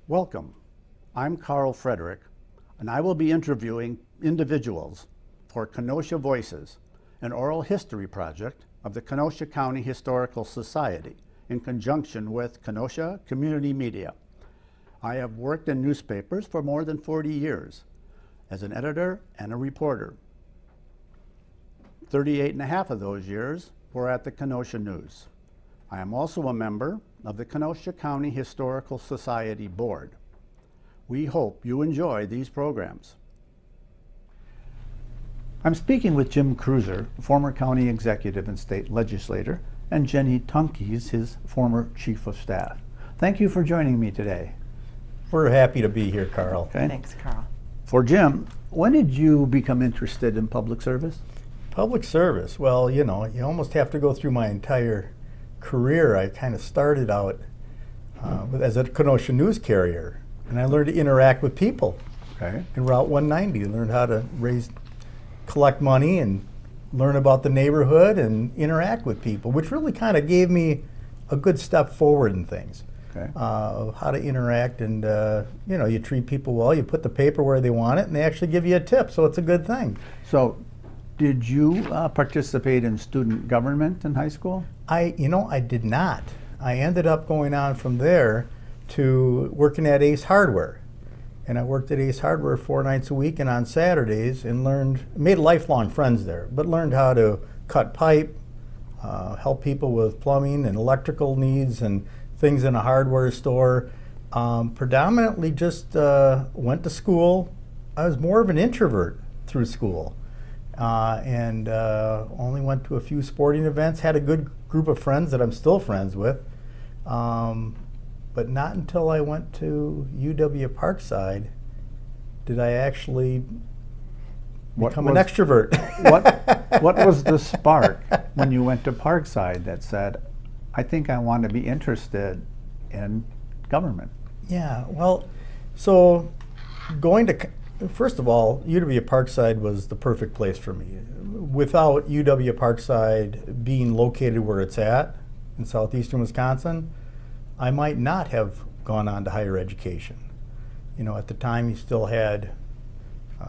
Welcome. I'm Carl Frederick, and I will be interviewing individuals for Kenosha Voices, an oral history project of the Kenosha County Historical Society in conjunction with Kenosha Community Media. I have worked in newspapers for more than 40 years as an editor and a reporter. 38 and a half of those years were at the Kenosha News. I am also a member of the Kenosha County Historical Society Board. We hope you enjoy these programs. I'm speaking with Jim Kreuser, former county executive and state legislator, and Jennie Tunkieicz, his former chief of staff. Thank you for joining me today. We're happy to be here, Carl. Okay. Thanks, Carl. For Jim, when did you become interested in public service? Public service, well, you almost have to go through my entire career. I kind of started out as a Kenosha news carrier, and I learned to interact with people. Okay. In Route 190, I learned how to collect money and learn about the neighborhood and interact with people, which really kind of gave me a good step forward in things. Okay. Of how to interact, and you treat people well, you put the paper where they want it, and they actually give you a tip, so it's a good thing. So, did you participate in student government in high school? I did not. I ended up going on from there to working at Ace Hardware. And I worked at Ace Hardware 4 nights a week and on Saturdays, and made lifelong friends there, but learned how to cut pipe, help people with plumbing and electrical needs and things in a hardware store. Predominantly just went to school. I was more of an introvert through school. And only went to a few sporting events, had a good group of friends that I'm still friends with, but not until I went to UW Parkside did I actually become an extrovert. What was the spark when you went to Parkside that said, I think I want to be interested in government? Yeah, well, so first of all, UW Parkside was the perfect place for me. Without UW Parkside being located where it's at, in southeastern Wisconsin, I might not have gone on to higher education. At the time you still had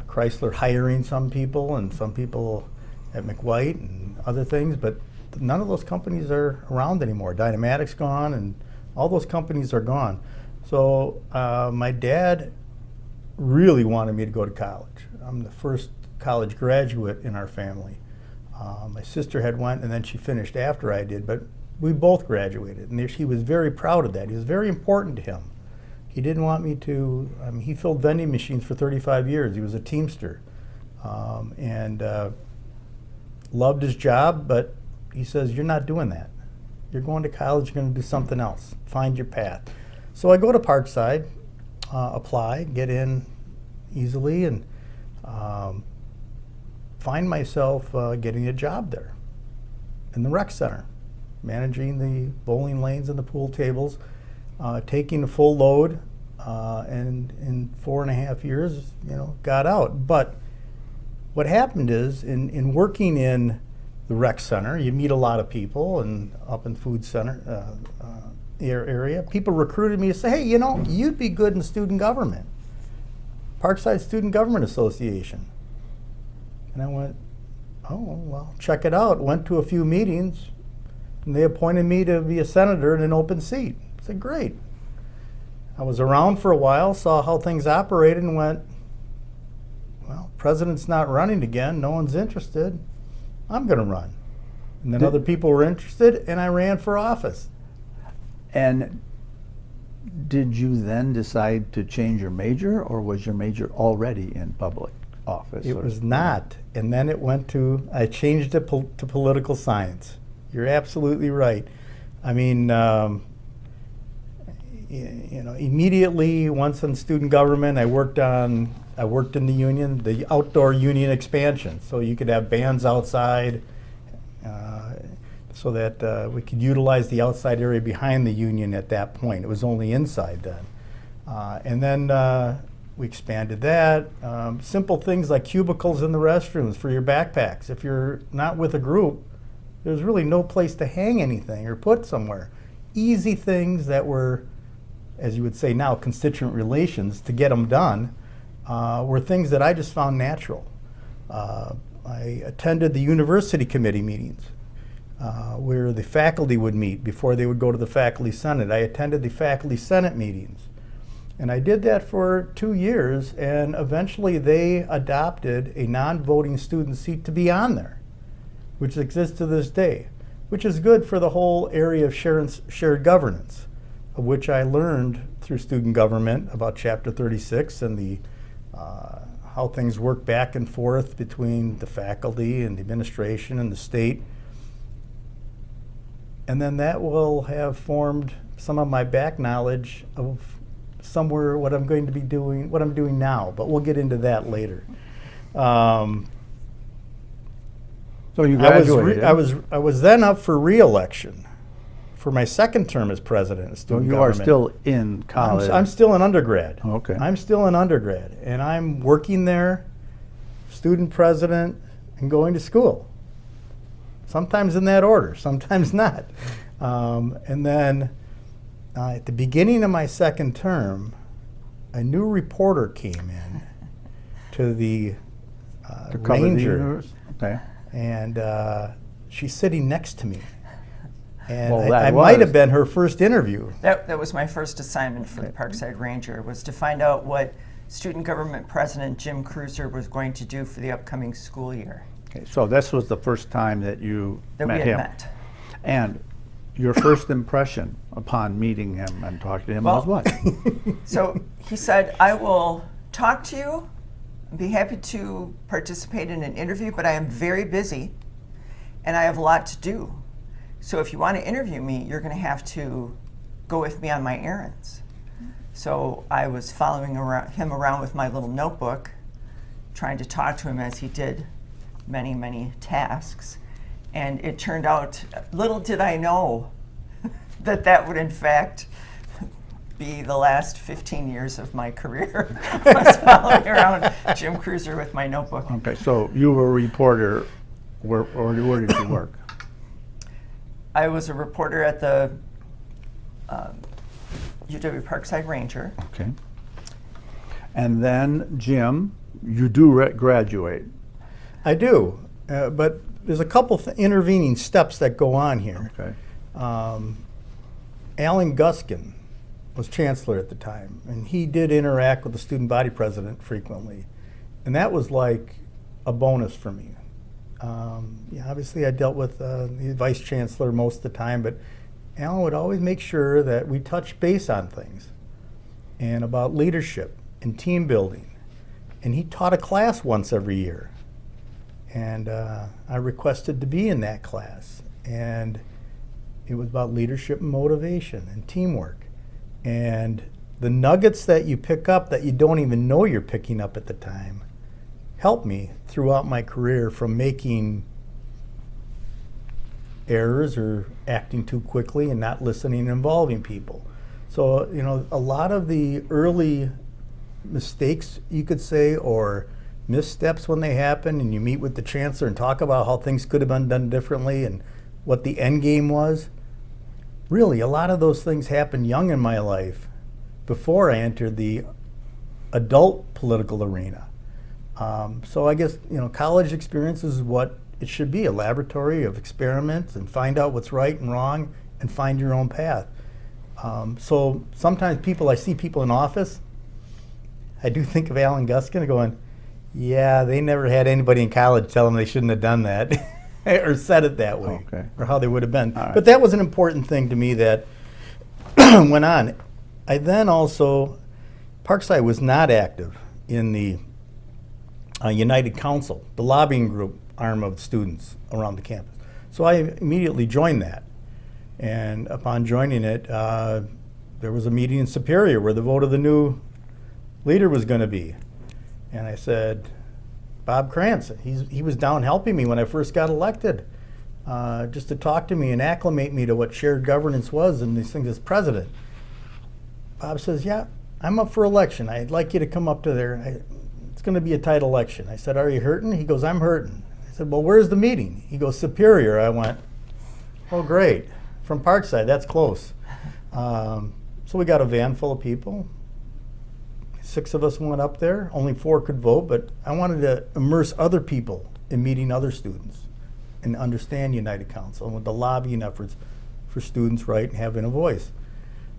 Kreuser hiring some people, and some people at McWhite and other things, but none of those companies are around anymore. Dynamatic's gone, and all those companies are gone. So my dad really wanted me to go to college. I'm the first college graduate in our family. My sister had went, and then she finished after I did, but we both graduated, and he was very proud of that. It was very important to him. He didn't want me to, he filled vending machines for 35 years. He was a Teamster, and loved his job, but he says, you're not doing that. You're going to college, you're going to do something else. Find your path. So I go to Parkside, apply, get in easily, and find myself getting a job there in the rec center, managing the bowling lanes and the pool tables, taking a full load, and in 4.5 years, got out. But what happened is, in working in the rec center, you meet a lot of people, and up in food center area, people recruited me to say, hey, you'd be good in student government. Parkside Student Government Association. And I went, oh, well, check it out. Went to a few meetings, and they appointed me to be a senator in an open seat. I said, great. I was around for a while, saw how things operated, and went, well, president's not running again. No one's interested. I'm going to run. And then other people were interested, and I ran for office. And did you then decide to change your major, or was your major already in public office? It was not. And then I changed it to political science. You're absolutely right. I mean, immediately once in student government, I worked in the union, the outdoor union expansion. So you could have bands outside, so that we could utilize the outside area behind the union at that point. It was only inside then. And then we expanded that. Simple things like cubicles in the restrooms for your backpacks. If you're not with a group, there's really no place to hang anything or put somewhere. Easy things that were as you would say now, constituent relations to get them done, were things that I just found natural. I attended the university committee meetings where the faculty would meet before they would go to the faculty senate. I attended the faculty senate meetings. And I did that for 2 years, and eventually they adopted a non-voting student seat to be on there, which exists to this day, which is good for the whole area of shared governance, of which I learned through student government about Chapter 36 and the how things work back and forth between the faculty and the administration and the state. And then that will have formed some of my back knowledge of somewhere what I'm going to be doing, what I'm doing now, but we'll get into that later. So you graduated. I was then up for re-election for my second term as president of So student you government. are still in college. I'm still an undergrad. Okay. I'm still an undergrad, and I'm working there, student president, and going to school. Sometimes in that order, sometimes not. And then at the beginning of my second term, a new reporter came in to the to cover the Ranger, universe? Okay. and she's sitting next to me. And Well, that I might was- have been her first interview. That was my first assignment for the Parkside Ranger, was to find out what Student Government President Jim Kreuser was going to do for the upcoming school year. Okay. So this was the first time that you That met we had him. met. And your first impression upon meeting him and talking to him was Well- what? So he said, I will talk to you, be happy to participate in an interview, but I am very busy and I have a lot to do. So if you want to interview me, you're going to have to go with me on my errands. So I was following him around with my little notebook, trying to talk to him as he did many, many tasks. And it turned out, little did I know that that would in fact be the last 15 years of my career. I was following around Jim Kreuser with my notebook. Okay, so you were a reporter. Where did you work? I was a reporter at the UW Parkside Ranger. Okay. And then, Jim, you do graduate. I do, but there's a couple intervening steps that go on here. Okay. Alan Guskin was chancellor at the time, and he did interact with the student body president frequently, and that was like a bonus for me. Yeah, obviously I dealt with the vice chancellor most of the time, but Alan would always make sure that we touched base on things and about leadership and team building, and he taught a class once every year, and I requested to be in that class, and it was about leadership and motivation and teamwork. And the nuggets that you pick up that you don't even know you're picking up at the time helped me throughout my career from making errors or acting too quickly and not listening and involving people. So, you know, a lot of the early mistakes, you could say, or missteps when they happen, and you meet with the chancellor and talk about how things could have been done differently and what the end game was. Really, a lot of those things happened young in my life before I entered the adult political arena. So I guess, you know, college experience is what it should be, a laboratory of experiments and find out what's right and wrong and find your own path. So sometimes I see people in office, I do think of Alan Guskin going, yeah, they never had anybody in college tell them they shouldn't have done that or said it that way, Okay. or how they would have been. All right. But that was an important thing to me that went on. I then also, Parkside was not active in the United Council, the lobbying group arm of students around the campus. So I immediately joined that. And upon joining it, there was a meeting in Superior where the vote of the new leader was going to be. And I said, Bob Krantz, he was down helping me when I first got elected, just to talk to me and acclimate me to what shared governance was and these things as president. Bob says, yeah, I'm up for election. I'd like you to come up to there. It's going to be a tight election. I said, are you hurting? He goes, I'm hurting. I said, well, where's the meeting? He goes, Superior. I went, oh, great. From Parkside, that's close. So we got a van full of people. 6 of us went up there. Only 4 could vote, but I wanted to immerse other people in meeting other students and understand United Council and with the lobbying efforts for students' right and having a voice.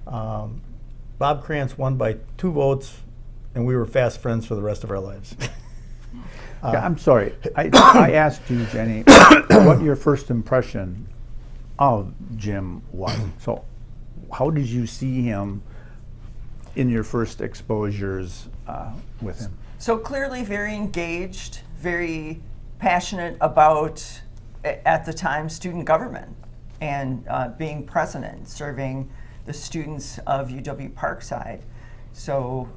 Bob Krantz won by 2 votes, and we were fast friends for the rest of our lives. Yeah, I'm sorry. I asked you, Jenny, what your first impression of Jim was. So how did you see him in your first exposures with him? So clearly very engaged, very passionate about, at the time, student government and being president, serving the students of UW Parkside. So,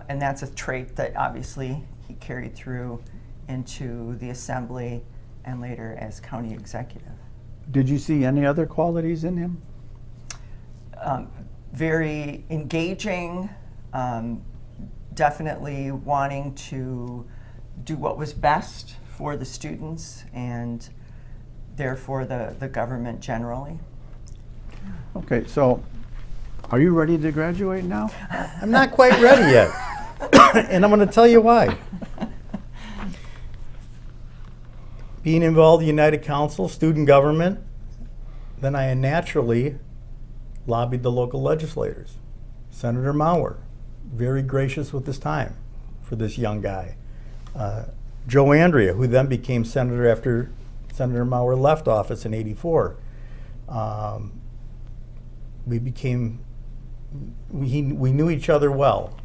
and that's a trait that obviously he carried through into the assembly and later as county executive. Did you see any other qualities in him? Very engaging, definitely wanting to do what was best for the students and therefore the government generally. Okay, so are you ready to graduate now? I'm not quite ready yet, and I'm going to tell you why. Being involved in United Council, student government, then I naturally lobbied the local legislators. Senator Mauer, very gracious with his time for this young guy. Joe Andrea, who then became senator after Senator Mauer left office in '84. We knew each other well.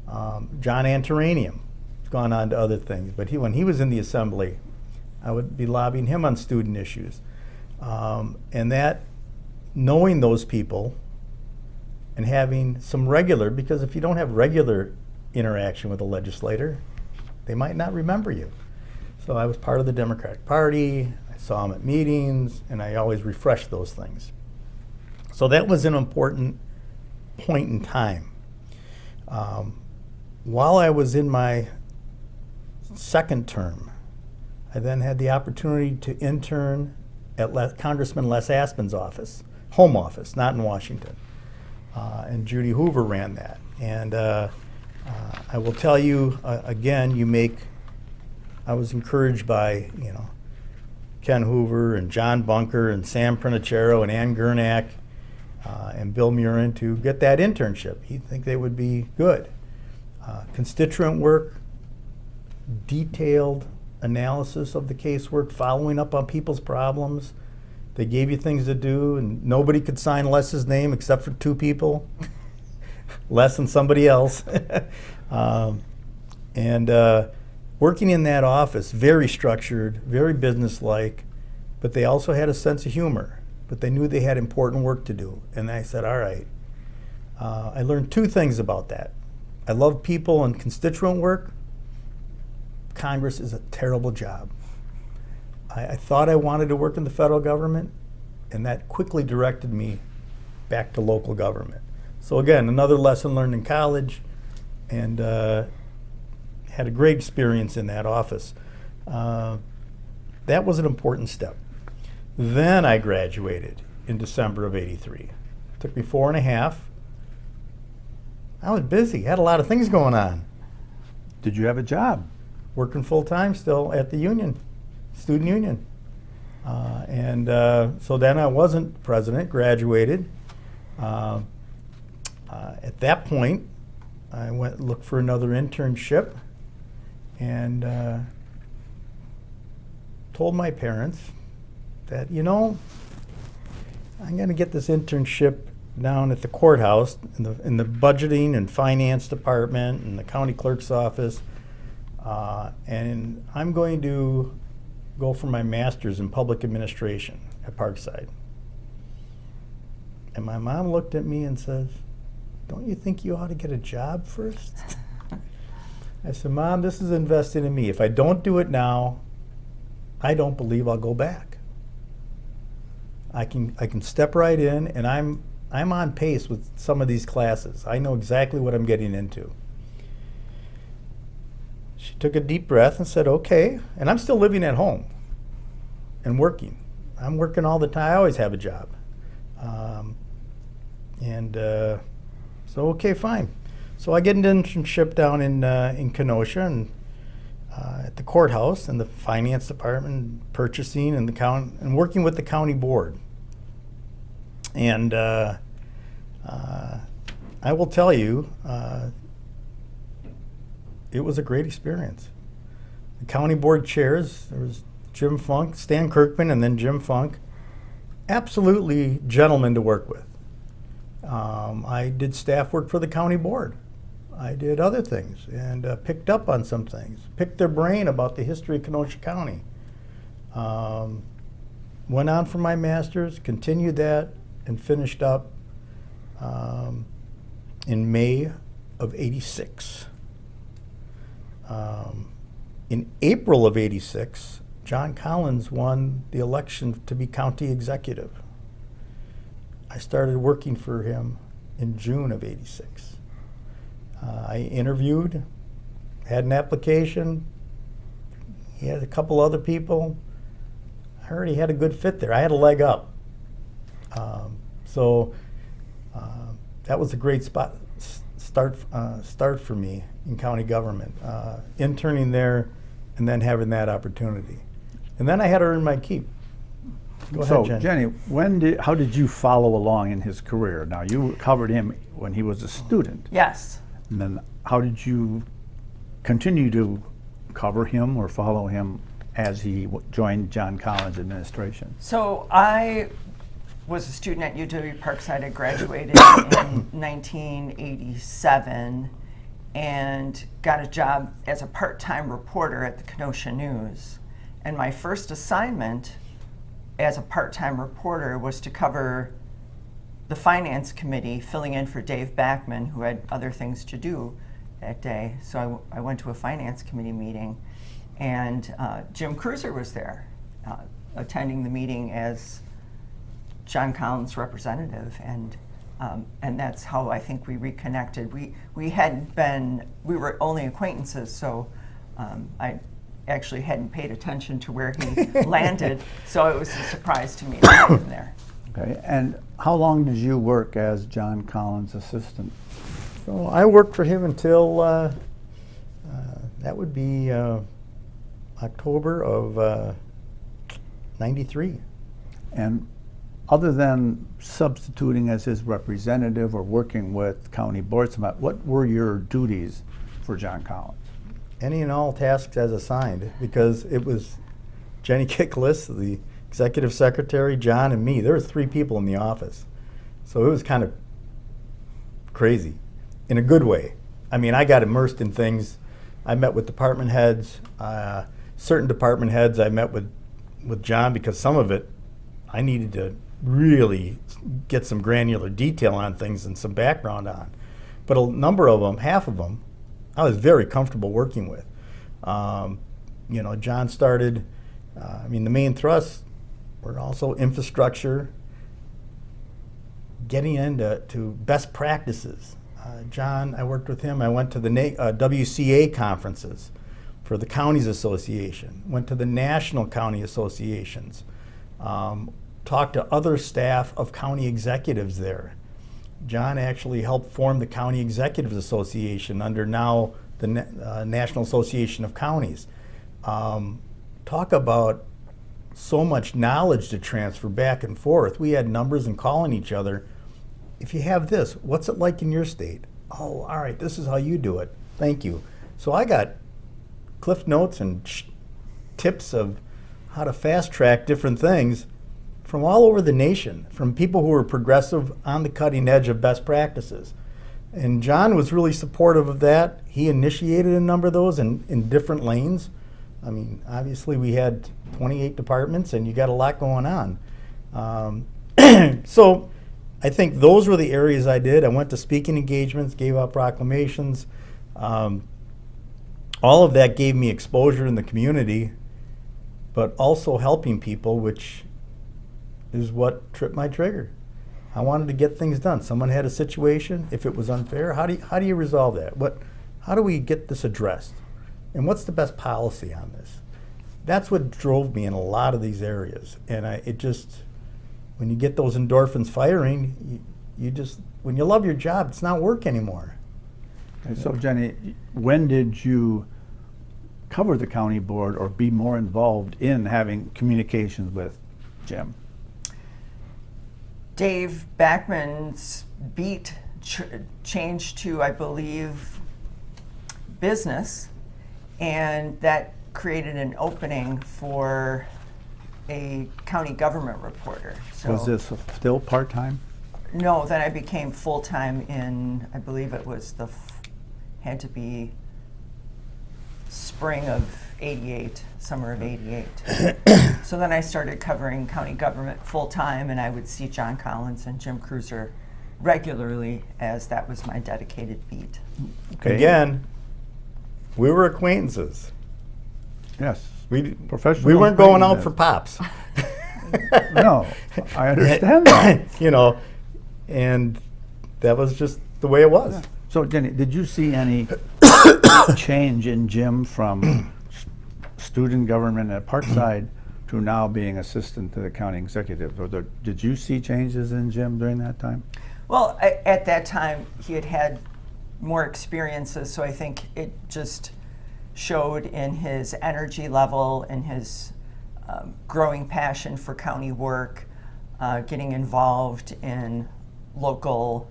John Antaranium has gone on to other things, but when he was in the assembly, I would be lobbying him on student issues. And that, knowing those people and having some regular, because if you don't have regular interaction with a legislator, they might not remember you. So I was part of the Democratic Party, I saw him at meetings, and I always refreshed those things. So that was an important point in time. While I was in my second term, I then had the opportunity to intern at Congressman Les Aspin's office, home office, not in Washington. And Judy Hoover ran that. And I will tell you, again, I was encouraged by, Ken Hoover and John Bunker and Sam Prinachero and Ann Gernak and Bill Murin to get that internship. He'd think they would be good. Constituent work, detailed analysis of the casework, following up on people's problems. They gave you things to do, and nobody could sign Les's name except for 2 people, Les and somebody else. Working in that office, very structured, very businesslike, but they also had a sense of humor. But they knew they had important work to do, and I said, all right. I learned 2 things about that. I love people and constituent work. Congress is a terrible job. I thought I wanted to work in the federal government, and that quickly directed me back to local government. So again, another lesson learned in college, and had a great experience in that office. That was an important step. Then I graduated in December of '83. It took me 4.5. I was busy, had a lot of things going on. Did you have a job? Working full-time still at the union, student union. So then I wasn't president, graduated. At that point, I went look for another internship and told my parents that, I'm going to get this internship down at the courthouse in the budgeting and finance department and the county clerk's office. And I'm going to go for my master's in public administration at Parkside. And my mom looked at me and says, don't you think you ought to get a job first? I said, Mom, this is invested in me. If I don't do it now, I don't believe I'll go back. I can step right in, and I'm on pace with some of these classes. I know exactly what I'm getting into. She took a deep breath and said, okay. And I'm still living at home and working. I'm working all the time. I always have a job. So, okay, fine. So I get an internship down in Kenosha and at the courthouse and the finance department, purchasing and and working with the county board. And I will tell you, it was a great experience. The county board chairs, there was Jim Funk, Stan Kirkman, and then Jim Funk. Absolutely gentlemen to work with. I did staff work for the county board. I did other things and picked up on some things, picked their brain about the history of Kenosha County. Went on for my master's, continued that, and finished up in May of '86. In April of '86, John Collins won the election to be county executive. I started working for him in June of '86. I interviewed, had an application. He had a couple other people. I already had a good fit there. I had a leg up. So that was a great start for me in county government, interning there and then having that opportunity. And then I had to earn my keep. Go ahead, Jenny. Jenny, how did you follow along in his career? Now, you covered him when he was a student. Yes. And then how did you continue to cover him or follow him as he joined John Collins' administration? So I was a student at UW Parkside. I graduated in 1987 and got a job as a part-time reporter at the Kenosha News. And my first assignment as a part-time reporter was to cover the finance committee, filling in for Dave Backman, who had other things to do that day. So I went to a finance committee meeting, and Jim Kreuser was there, attending the meeting as John Collins' representative, and that's how I think we reconnected. We were only acquaintances, so I actually hadn't paid attention to where he landed, so it was a surprise to me to have him there. Okay, and how long did you work as John Collins' assistant? So I worked for him until that would be October of '93. And other than substituting as his representative or working with county boards, what were your duties for John Collins? Any and all tasks as assigned, because it was Jennie Tunkieicz, the executive secretary, John, and me. There were 3 people in the office. So it was kind of crazy in a good way. I mean, I got immersed in things. I met with department heads, certain department heads I met with John, because some of it I needed to really get some granular detail on things and some background on. But a number of them, half of them, I was very comfortable working with. John started, the main thrusts were also infrastructure, getting into best practices. John, I worked with him. I went to the WCA conferences for the Counties Association, went to the National County Associations, talked to other staff of county executives there. John actually helped form the County Executives Association under now the National Association of Counties. Talk about so much knowledge to transfer back and forth. We had numbers and calling each other. If you have this, what's it like in your state? Oh, all right, this is how you do it. Thank you. So I got cliff notes and tips of how to fast track different things from all over the nation, from people who were progressive, on the cutting edge of best practices. And John was really supportive of that. He initiated a number of those in different lanes. I mean, obviously we had 28 departments and you got a lot going on. So I think those were the areas I did. I went to speaking engagements, gave out proclamations. All of that gave me exposure in the community, but also helping people, which is what tripped my trigger. I wanted to get things done. Someone had a situation. If it was unfair, how do you resolve that? How do we get this addressed? And what's the best policy on this? That's what drove me in a lot of these areas. And when you get those endorphins firing, you just when you love your job, it's not work anymore. And so Jenny, when did you cover the county board or be more involved in having communications with Jim? Dave Backman's beat changed to, I believe, business, and that created an opening for a county government reporter. So Was this still part-time? no, then I became full-time in, I believe it was had to be spring of '88, summer of '88. So then I started covering county government full-time, and I would see John Collins and Jim Kreuser regularly, as that was my dedicated beat. Okay. Again, we were acquaintances. Yes. We Professional weren't going out for acquaintances. pops. No, I understand that. You know, and that was just the way it was. So Jenny, did you see any change in Jim from student government at Parkside to now being assistant to the county executive? Or did you see changes in Jim during that time? Well, at that time, he had more experiences, so I think it just showed in his energy level and his growing passion for county work, getting involved in local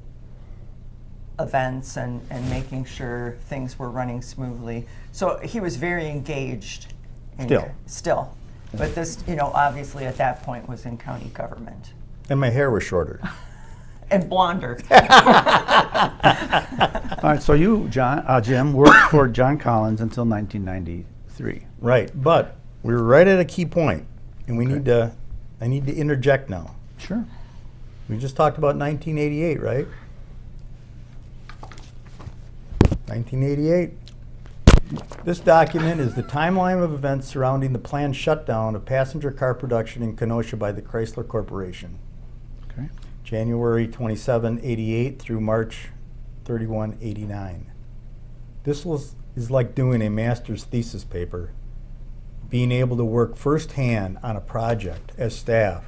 events and making sure things were running smoothly. So he was very engaged. Still. But this, obviously at that point was in county government. And my hair was shorter. And blonder. All right, so you, Jim, worked for John Collins until 1993. Right, but we were right at a key point, and I need to interject now. Sure. We just talked about 1988, right? 1988. This document is the timeline of events surrounding the planned shutdown of passenger car production in Kenosha by the Chrysler Corporation. Okay. January 27, 88 through March 31, 89. This is like doing a master's thesis paper, being able to work firsthand on a project as staff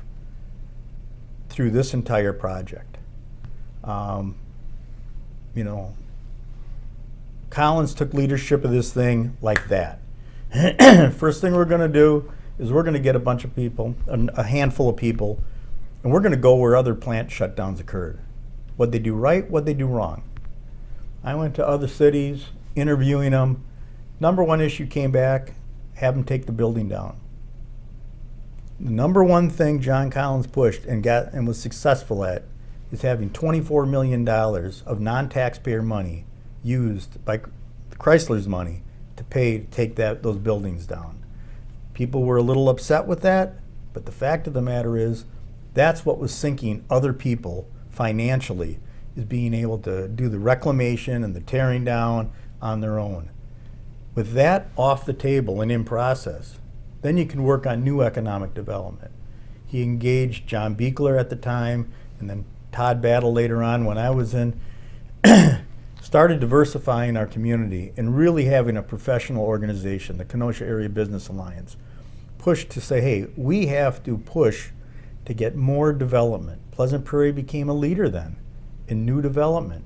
through this entire project. Collins took leadership of this thing like that. First thing we're going to do is we're going to get a bunch of people, a handful of people, and we're going to go where other plant shutdowns occurred. What they do right, what they do wrong. I went to other cities, interviewing them. Number one issue came back, have them take the building down. The number one thing John Collins pushed and was successful at is having $24 million of non-taxpayer money used by Chrysler's money to take those buildings down. People were a little upset with that, but the fact of the matter is that's what was sinking other people financially, is being able to do the reclamation and the tearing down on their own. With that off the table and in process, then you can work on new economic development. He engaged John Beekler at the time, and then Todd Battle later on when I was in, started diversifying our community and really having a professional organization, the Kenosha Area Business Alliance, pushed to say, hey, we have to push to get more development. Pleasant Prairie became a leader then in new development.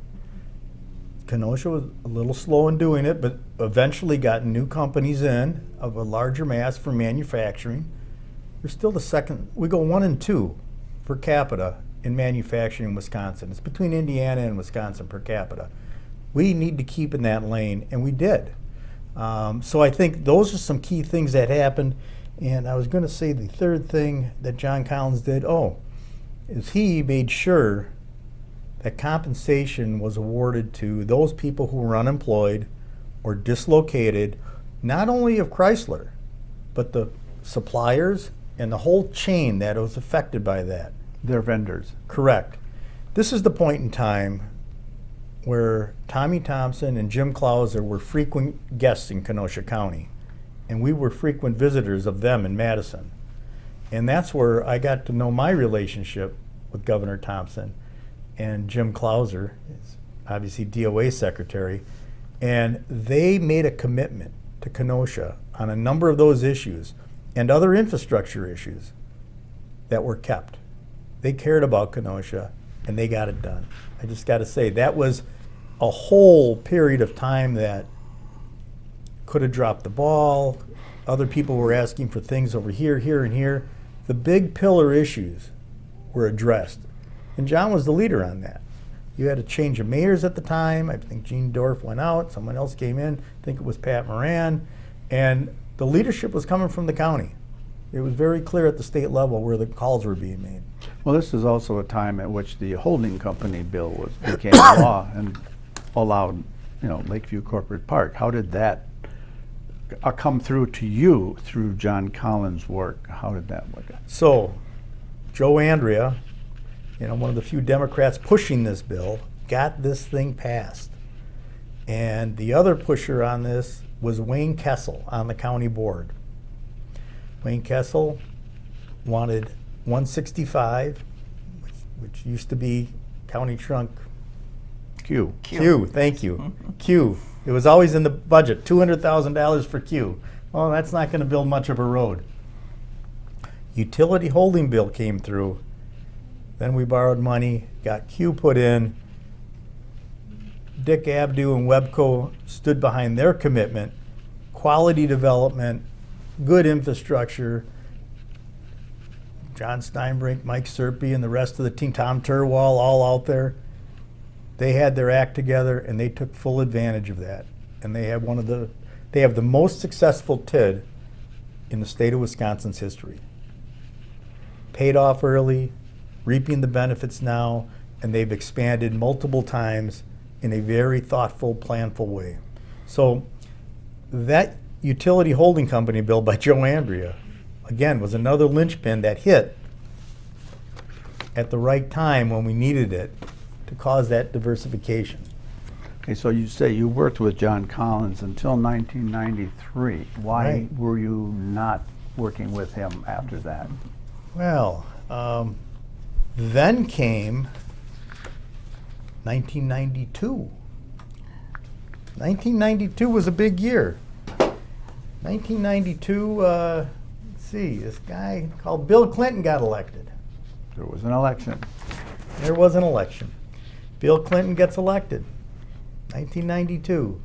Kenosha was a little slow in doing it, but eventually got new companies in of a larger mass for manufacturing. We're still the second, we go 1 and 2 per capita in manufacturing in Wisconsin. It's between Indiana and Wisconsin per capita. We need to keep in that lane, and we did. So I think those are some key things that happened. And I was going to say the third thing that John Collins did, is he made sure that compensation was awarded to those people who were unemployed or dislocated, not only of Chrysler, but the suppliers and the whole chain that was affected by that. Their vendors. Correct. This is the point in time where Tommy Thompson and Jim Kreuser were frequent guests in Kenosha County, and we were frequent visitors of them in Madison. And that's where I got to know my relationship with Governor Thompson and Jim Kreuser, obviously DOA secretary, and they made a commitment to Kenosha on a number of those issues and other infrastructure issues that were kept. They cared about Kenosha, and they got it done. I just got to say, that was a whole period of time that could have dropped the ball. Other people were asking for things over here, here, and here. The big pillar issues were addressed, and John was the leader on that. You had a change of mayors at the time. I think Gene Dorff went out. Someone else came in. I think it was Pat Moran. And the leadership was coming from the county. It was very clear at the state level where the calls were being made. Well, this is also a time at which the holding company bill became law and allowed, Lakeview Corporate Park. How did that come through to you through John Collins' work? How did that work out? So, Joe Andrea, one of the few Democrats pushing this bill, got this thing passed. And the other pusher on this was Wayne Kessel on the county board. Wayne Kessel wanted 165, which used to be county trunk Q. Q, thank you. Q. It was always in the budget, $200,000 for Q. Well, that's not going to build much of a road. Utility holding bill came through. Then we borrowed money, got Q put in. Dick Abdu and Webco stood behind their commitment. Quality development, good infrastructure. John Steinbrink, Mike Serpy, and the rest of the team, Tom Turwall, all out there. They had their act together, and they took full advantage of that. And they have they have the most successful TID in the state of Wisconsin's history. Paid off early, reaping the benefits now, and they've expanded multiple times in a very thoughtful, planful way. So that utility holding company bill by Joe Andrea, again, was another linchpin that hit at the right time when we needed it to cause that diversification. Okay, so you say you worked with John Collins until 1993. Why Right. were you not working with him after that? Well, then came 1992. 1992 was a big year. 1992, let's see, this guy called Bill Clinton got elected. There was an election. There was an election. Bill Clinton gets elected. 1992.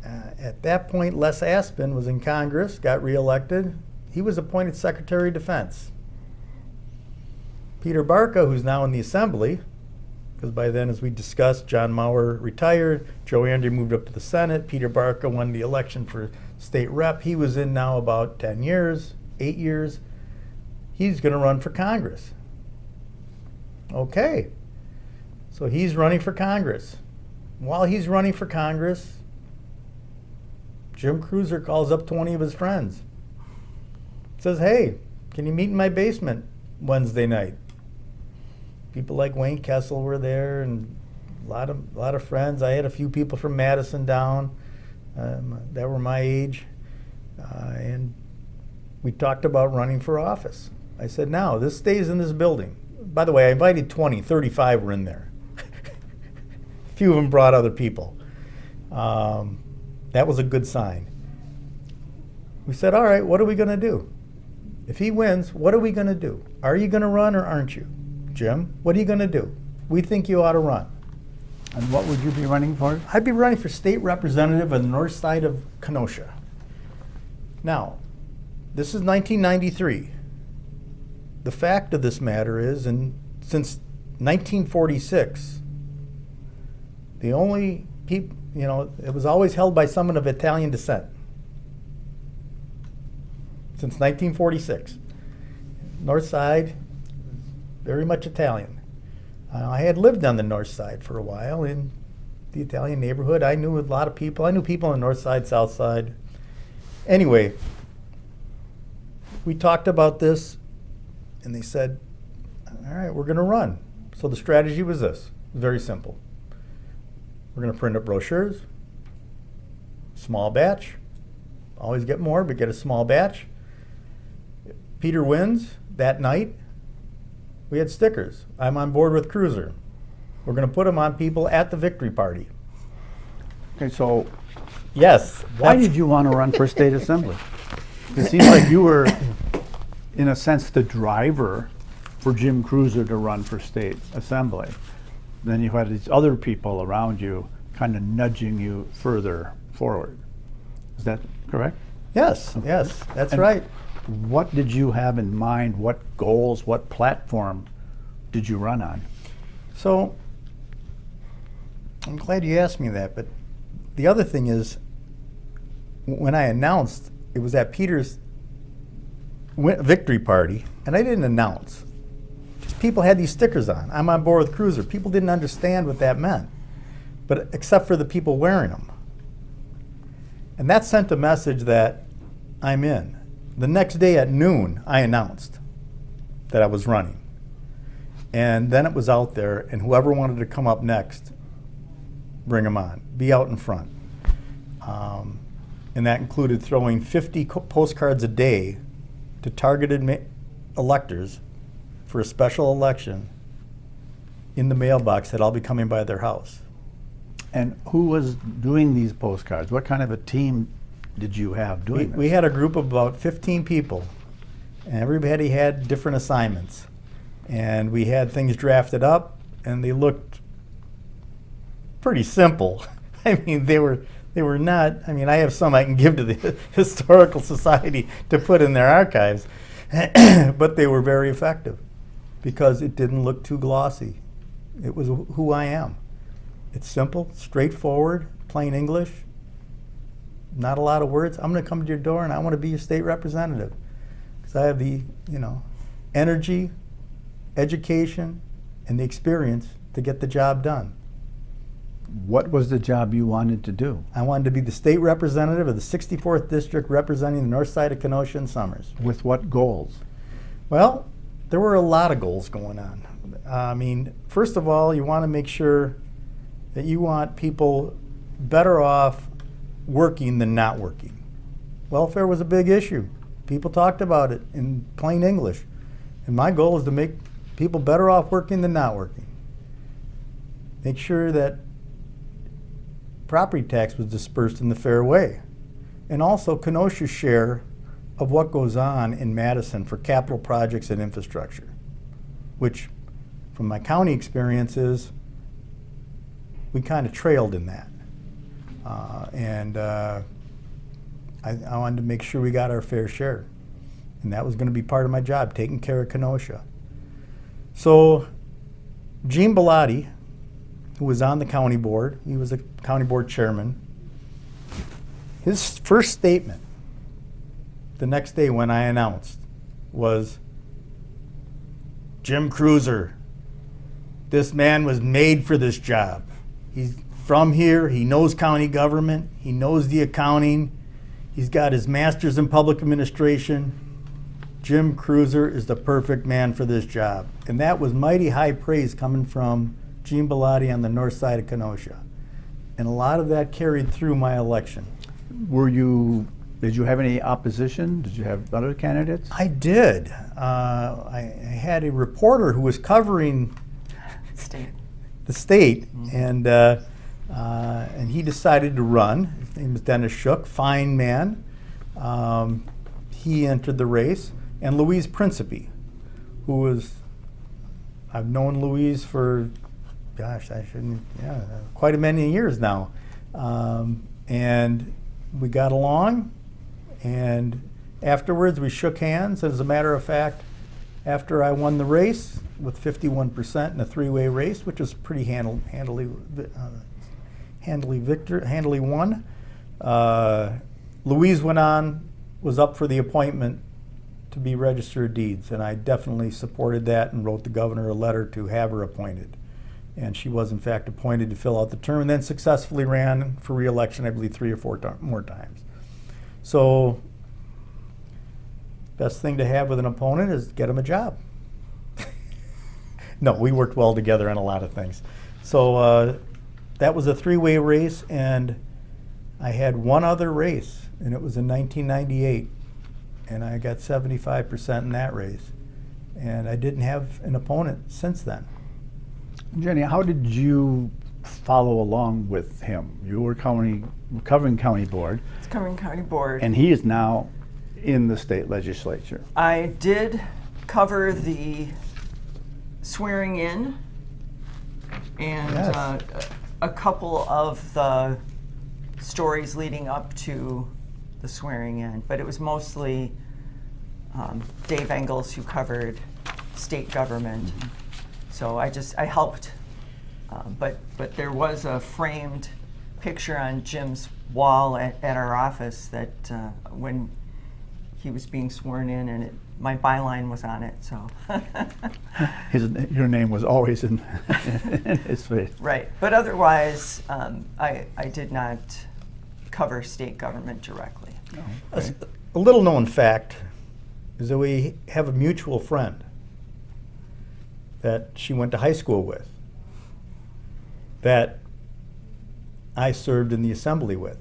At that point, Les Aspin was in Congress, got reelected. He was appointed Secretary of Defense. Peter Barca, who's now in the Assembly, because by then, as we discussed, John Maurer retired, Joe Andrea moved up to the Senate, Peter Barca won the election for state rep. He was in now about 10 years, 8 years. He's going to run for Congress. Okay, so he's running for Congress. While he's running for Congress, Jim Kreuser calls up 20 of his friends. Says, hey, can you meet in my basement Wednesday night? People like Wayne Kessel were there, and a lot of friends. I had a few people from Madison down that were my age, and we talked about running for office. I said, now, this stays in this building. By the way, I invited 20, 35 were in there. A few of them brought other people. That was a good sign. We said, all right, what are we going to do? If he wins, what are we going to do? Are you going to run or aren't you? Jim, what are you going to do? We think you ought to run. And what would you be running for? I'd be running for state representative on the north side of Kenosha. Now, this is 1993. The fact of this matter is, since 1946, the only people, it was always held by someone of Italian descent. Since 1946. North side, very much Italian. I had lived on the north side for a while in the Italian neighborhood. I knew a lot of people. I knew people on the north side, south side. Anyway, we talked about this, and they said, all right, we're going to run. So the strategy was this, very simple. We're going to print up brochures, small batch, always get more, but get a small batch. Peter wins that night. We had stickers. I'm on board with Kreuser. We're going to put them on people at the victory party. Okay, so Yes. why did you want to run for state assembly? It seems like you were, in a sense, the driver for Jim Kreuser to run for state assembly. Then you had these other people around you kind of nudging you further forward. Is that correct? Yes, yes, that's And right. What did you have in mind? What goals, what platform did you run on? So I'm glad you asked me that, but the other thing is, when I announced, it was at Peter's victory party, and I didn't announce. Just people had these stickers on. I'm on board with Kreuser. People didn't understand what that meant, but except for the people wearing them. And that sent a message that I'm in. The next day at noon, I announced that I was running. And then it was out there, and whoever wanted to come up next, bring them on. Be out in front. And that included throwing 50 postcards a day to targeted electors for a special election in the mailbox that I'll be coming by their house. And who was doing these postcards? What kind of a team did you have doing this? We had a group of about 15 people, and everybody had different assignments. And we had things drafted up, and they looked pretty simple. I mean, they were not, I mean, I have some I can give to the Historical Society to put in their archives, but they were very effective because it didn't look too glossy. It was who I am. It's simple, straightforward, plain English, not a lot of words. I'm going to come to your door and I want to be your state representative because I have the, energy, education, and the experience to get the job done. What was the job you wanted to do? I wanted to be the state representative of the 64th District representing the north side of Kenosha and Summers. With what goals? Well, there were a lot of goals going on. I mean, first of all, you want to make sure that you want people better off working than not working. Welfare was a big issue. People talked about it in plain English. And my goal is to make people better off working than not working. Make sure that property tax was dispersed in the fair way. And also Kenosha's share of what goes on in Madison for capital projects and infrastructure, which from my county experiences, we kind of trailed in that. I wanted to make sure we got our fair share. And that was going to be part of my job, taking care of Kenosha. So Gene Bellotti, who was on the county board, he was a county board chairman, his first statement the next day when I announced was, "Jim Kreuser, this man was made for this job. He's from here, he knows county government, he knows the accounting, he's got his master's in public administration. Jim Kreuser is the perfect man for this job." And that was mighty high praise coming from Gene Bellotti on the north side of Kenosha. And a lot of that carried through my election. Did you have any opposition? Did you have other candidates? I did. I had a reporter who was covering the state, and he decided to run. His name was Dennis Shook, fine man. He entered the race, and Louise Principe, who was, I've known Louise for, quite a many years now. And we got along, and afterwards we shook hands. As a matter of fact, after I won the race with 51% in a three-way race, which was pretty handily won, Louise was up for the appointment to be Register of Deeds, and I definitely supported that and wrote the governor a letter to have her appointed. And she was in fact appointed to fill out the term and then successfully ran for re-election, I believe 3 or 4 more times. So best thing to have with an opponent is get him a job. No, we worked well together on a lot of things. So that was a three-way race, and I had one other race, and it was in 1998, and I got 75% in that race. And I didn't have an opponent since then. Jenny, how did you follow along with him? You were covering county board. It's covering county board. And he is now in the state legislature. I did cover the swearing in and Yes. a couple of the stories leading up to the swearing in, but it was mostly Dave Engels who covered state government. So I helped, but there was a framed picture on Jim's wall at our office that when he was being sworn in, and my byline was on it. So Your name was always in his face. right, but otherwise, I did not cover state government directly. A little known fact is that we have a mutual friend that she went to high school with, that I served in the assembly with,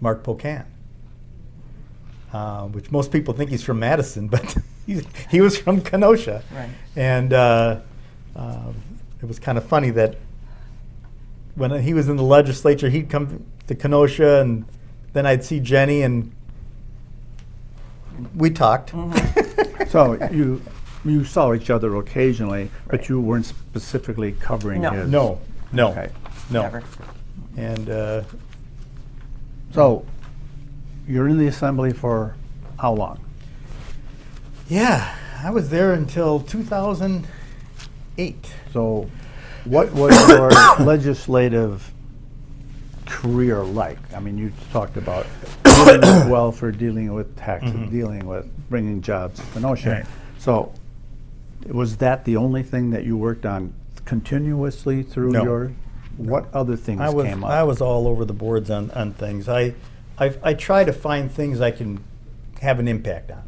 Mark Pocan, which most people think he's from Madison, but he was from Kenosha. Right. And it was kind of funny that when he was in the legislature, he'd come to Kenosha, and then I'd see Jennie, and we talked. So you saw each other occasionally, Right. but you weren't specifically covering No. his. No. Okay. No. Never. And So you're in the assembly for how long? yeah, I was there until 2008. So what was your legislative career like? I mean, you talked about dealing with welfare, dealing with taxes, dealing with bringing jobs to Kenosha. Right. So was that the only thing that you worked on continuously through No. your, what other things I came up? was all over the boards on things. I try to find things I can have an impact on,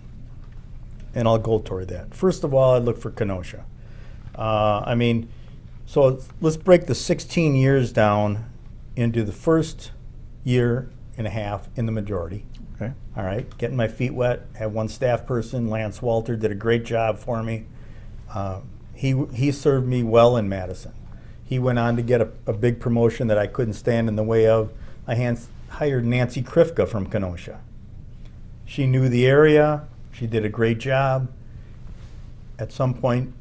and I'll go toward that. First of all, I look for Kenosha. I mean, so let's break the 16 years down into the first year and a half in the majority. Okay. All right, getting my feet wet. Had one staff person, Lance Walter, did a great job for me. He served me well in Madison. He went on to get a big promotion that I couldn't stand in the way of. I hired Nancy Krifka from Kenosha. She knew the area. She did a great job. At some point,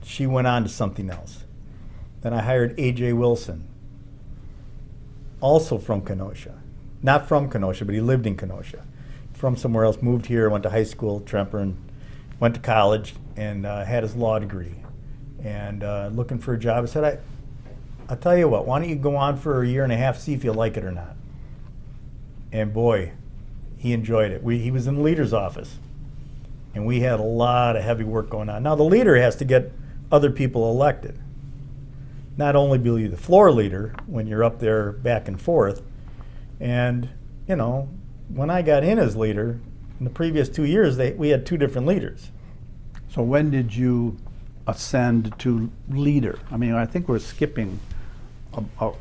she went on to something else. Then I hired A.J. Wilson, also from Kenosha. Not from Kenosha, but he lived in Kenosha. From somewhere else, moved here, went to high school, Tremper, and went to college, and had his law degree. And looking for a job, I said, I'll tell you what, why don't you go on for a year and a half, see if you like it or not. And boy, he enjoyed it. He was in the leader's office, and we had a lot of heavy work going on. Now, the leader has to get other people elected. Not only be the floor leader when you're up there back and forth. And, you know, when I got in as leader, in the previous 2 years, we had two different leaders. So when did you ascend to leader? I mean, I think we're skipping a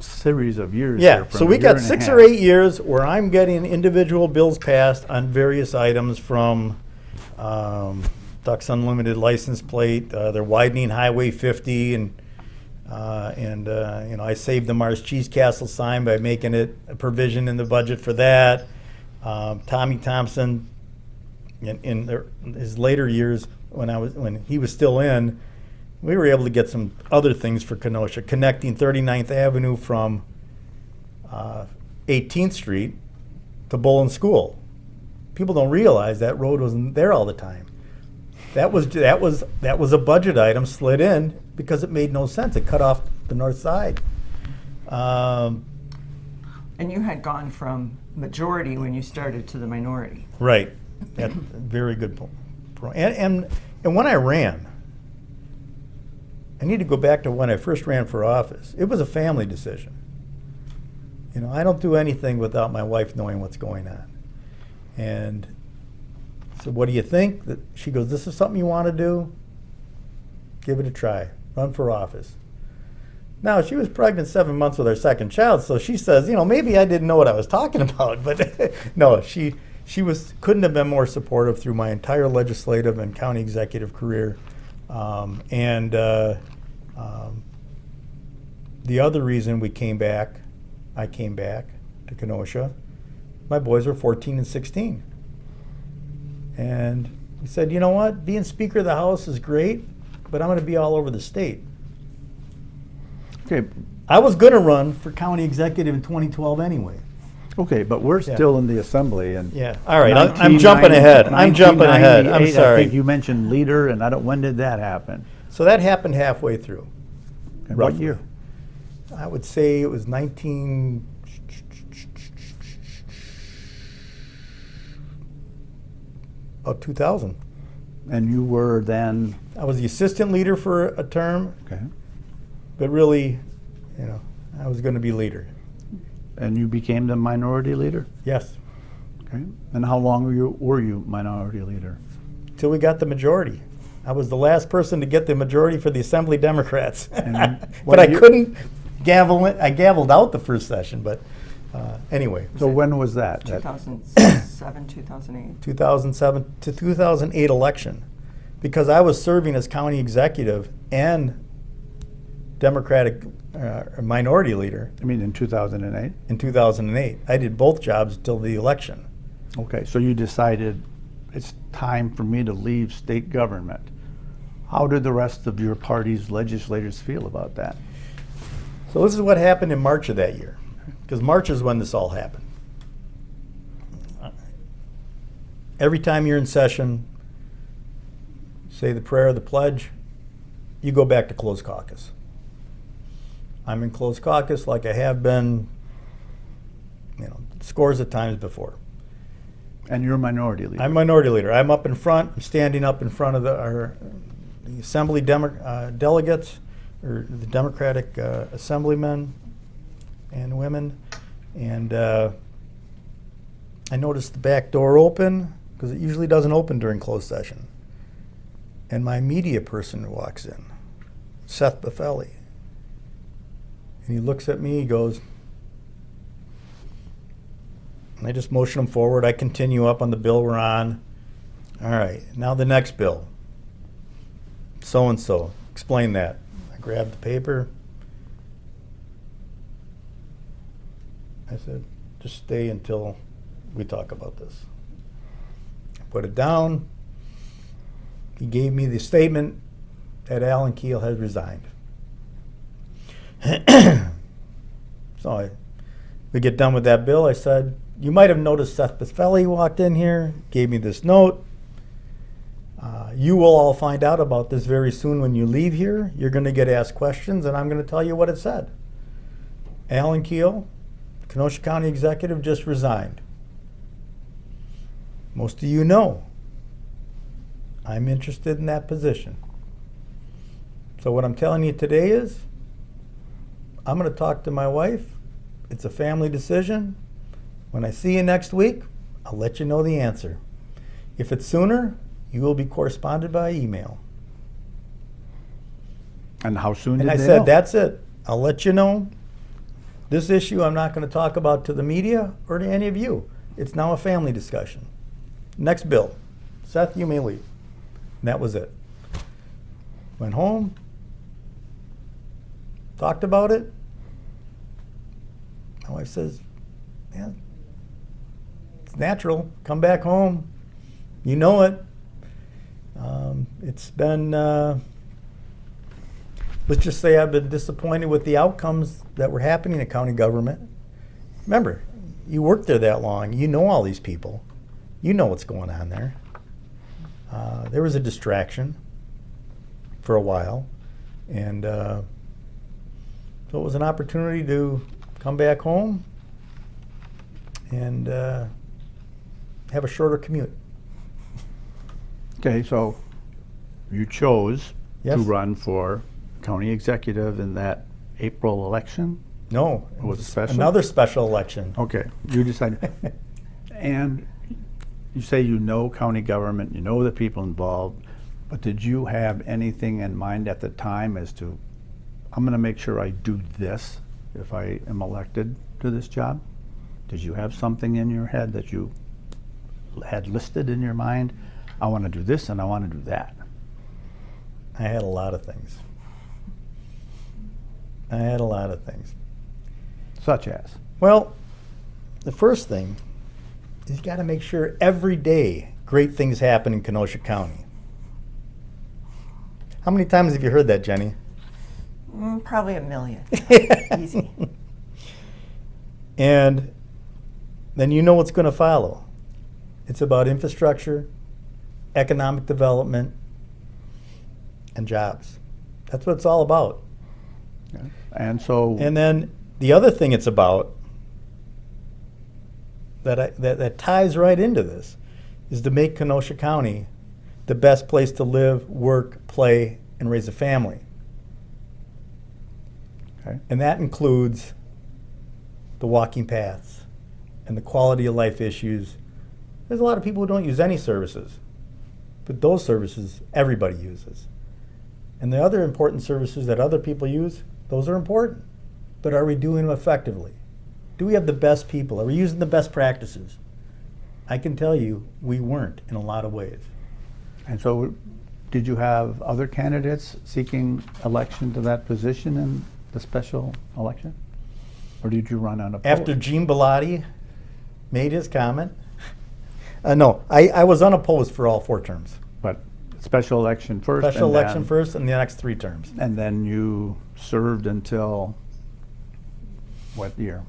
series of years. Yeah, here from so a we year got and a 6 half. or 8 years where I'm getting individual bills passed on various items, from Ducks Unlimited license plate, they're widening Highway 50, and you know, I saved the Mars Cheese Castle sign by making it a provision in the budget for that. Tommy Thompson, in his later years, when he was still in, we were able to get some other things for Kenosha, connecting 39th Avenue from 18th Street to Bolin School. People don't realize that road wasn't there all the time. That was a budget item slid in because it made no sense. It cut off the north side. And you had gone from majority when you started to the minority. Right. That's a very good point. And when I ran, I need to go back to when I first ran for office. It was a family decision. You know, I don't do anything without my wife knowing what's going on. And so, what do you think? She goes, this is something you want to do? Give it a try. Run for office. Now, she was pregnant 7 months with our second child, so she says, you know, maybe I didn't know what I was talking about. But no, she couldn't have been more supportive through my entire legislative and county executive career. The other reason I came back to Kenosha, my boys were 14 and 16. And we said, you know what, being Speaker of the House is great, but I'm going to be all over the state. Okay, I was going to run for county executive in 2012 anyway. okay, but we're still in the assembly and. Yeah. All right. I'm jumping ahead. I'm jumping ahead. I'm 1998, sorry. I think you mentioned leader, and when did that happen? So that happened halfway through. And what Roughly. year? I would say it was 19. About 2000. And you were then, I was the assistant leader for a term, okay, but really, I was going to be leader. and you became the minority leader? Yes. Okay. And how long were you minority leader? Till we got the majority. I was the last person to get the majority for the Assembly Democrats. And But what I year- couldn't gavel it. I gavelled out the first session, but anyway. So when was that? 2007, 2008. 2007 to 2008 election, because I was serving as county executive and Democratic minority leader I mean, in 2008? in 2008. I did both jobs till the election. Okay, so you decided it's time for me to leave state government. How did the rest of your party's legislators feel about that? So this is what happened in March of that year, because March is when this all happened. Every time you're in session, say the prayer of the pledge, you go back to closed caucus. I'm in closed caucus like I have been, scores of times before. And you're minority leader? I'm minority leader. I'm up in front. I'm standing up in front of the assembly delegates, or the Democratic assemblymen and women, and I noticed the back door open, because it usually doesn't open during closed session. And my media person walks in, Seth Buffelli. And he looks at me, he goes, and I just motion him forward. I continue up on the bill we're on. All right, now the next bill. So-and-so, explain that. I grabbed the paper. I said, just stay until we talk about this. I put it down. He gave me the statement that Alan Keel has resigned. So we get done with that bill. I said, you might have noticed Seth Buffelli walked in here, gave me this note. You will all find out about this very soon when you leave here. You're going to get asked questions, and I'm going to tell you what it said. Alan Keel, Kenosha County Executive, just resigned. Most of you know I'm interested in that position. So what I'm telling you today is I'm going to talk to my wife. It's a family decision. When I see you next week, I'll let you know the answer. If it's sooner, you will be corresponded by email. And how soon And did I they said, know? that's it. I'll let you know. This issue I'm not going to talk about to the media or to any of you. It's now a family discussion. Next bill. Seth, you may leave. And that was it. Went home. Talked about it. My wife says, yeah, it's natural. Come back home. You know it. It's been, let's just say I've been disappointed with the outcomes that were happening in county government. Remember, you worked there that long. You know all these people. You know what's going on there. There was a distraction for a while. And so it was an opportunity to come back home and have a shorter commute. Okay, so you chose Yes. to run for county executive in that April election? No, it Was it special? another special election. Okay, you decided. And you say you know county government, you know the people involved, but did you have anything in mind at the time as to, I'm going to make sure I do this if I am elected to this job? Did you have something in your head that you had listed in your mind? I want to do this and I want to do that. I had a lot of things. I had a lot of things. Such as? Well, the first thing is you got to make sure every day great things happen in Kenosha County. How many times have you heard that, Jenny? Probably 1 million. Easy. And then you know what's going to follow. It's about infrastructure, economic development, and jobs. That's what it's all about. Yeah. And so, And then the other thing it's about that ties right into this is to make Kenosha County the best place to live, work, play, and raise a family. okay. And that includes the walking paths and the quality of life issues. There's a lot of people who don't use any services, but those services everybody uses. And the other important services that other people use, those are important. But are we doing them effectively? Do we have the best people? Are we using the best practices? I can tell you we weren't in a lot of ways. And so, did you have other candidates seeking election to that position in the special election? Or did you run unopposed? After Gene Bellotti made his comment, no, I was unopposed for all 4 terms. But special election first? Special and election then- first and the next 3 terms. And then you served until what year?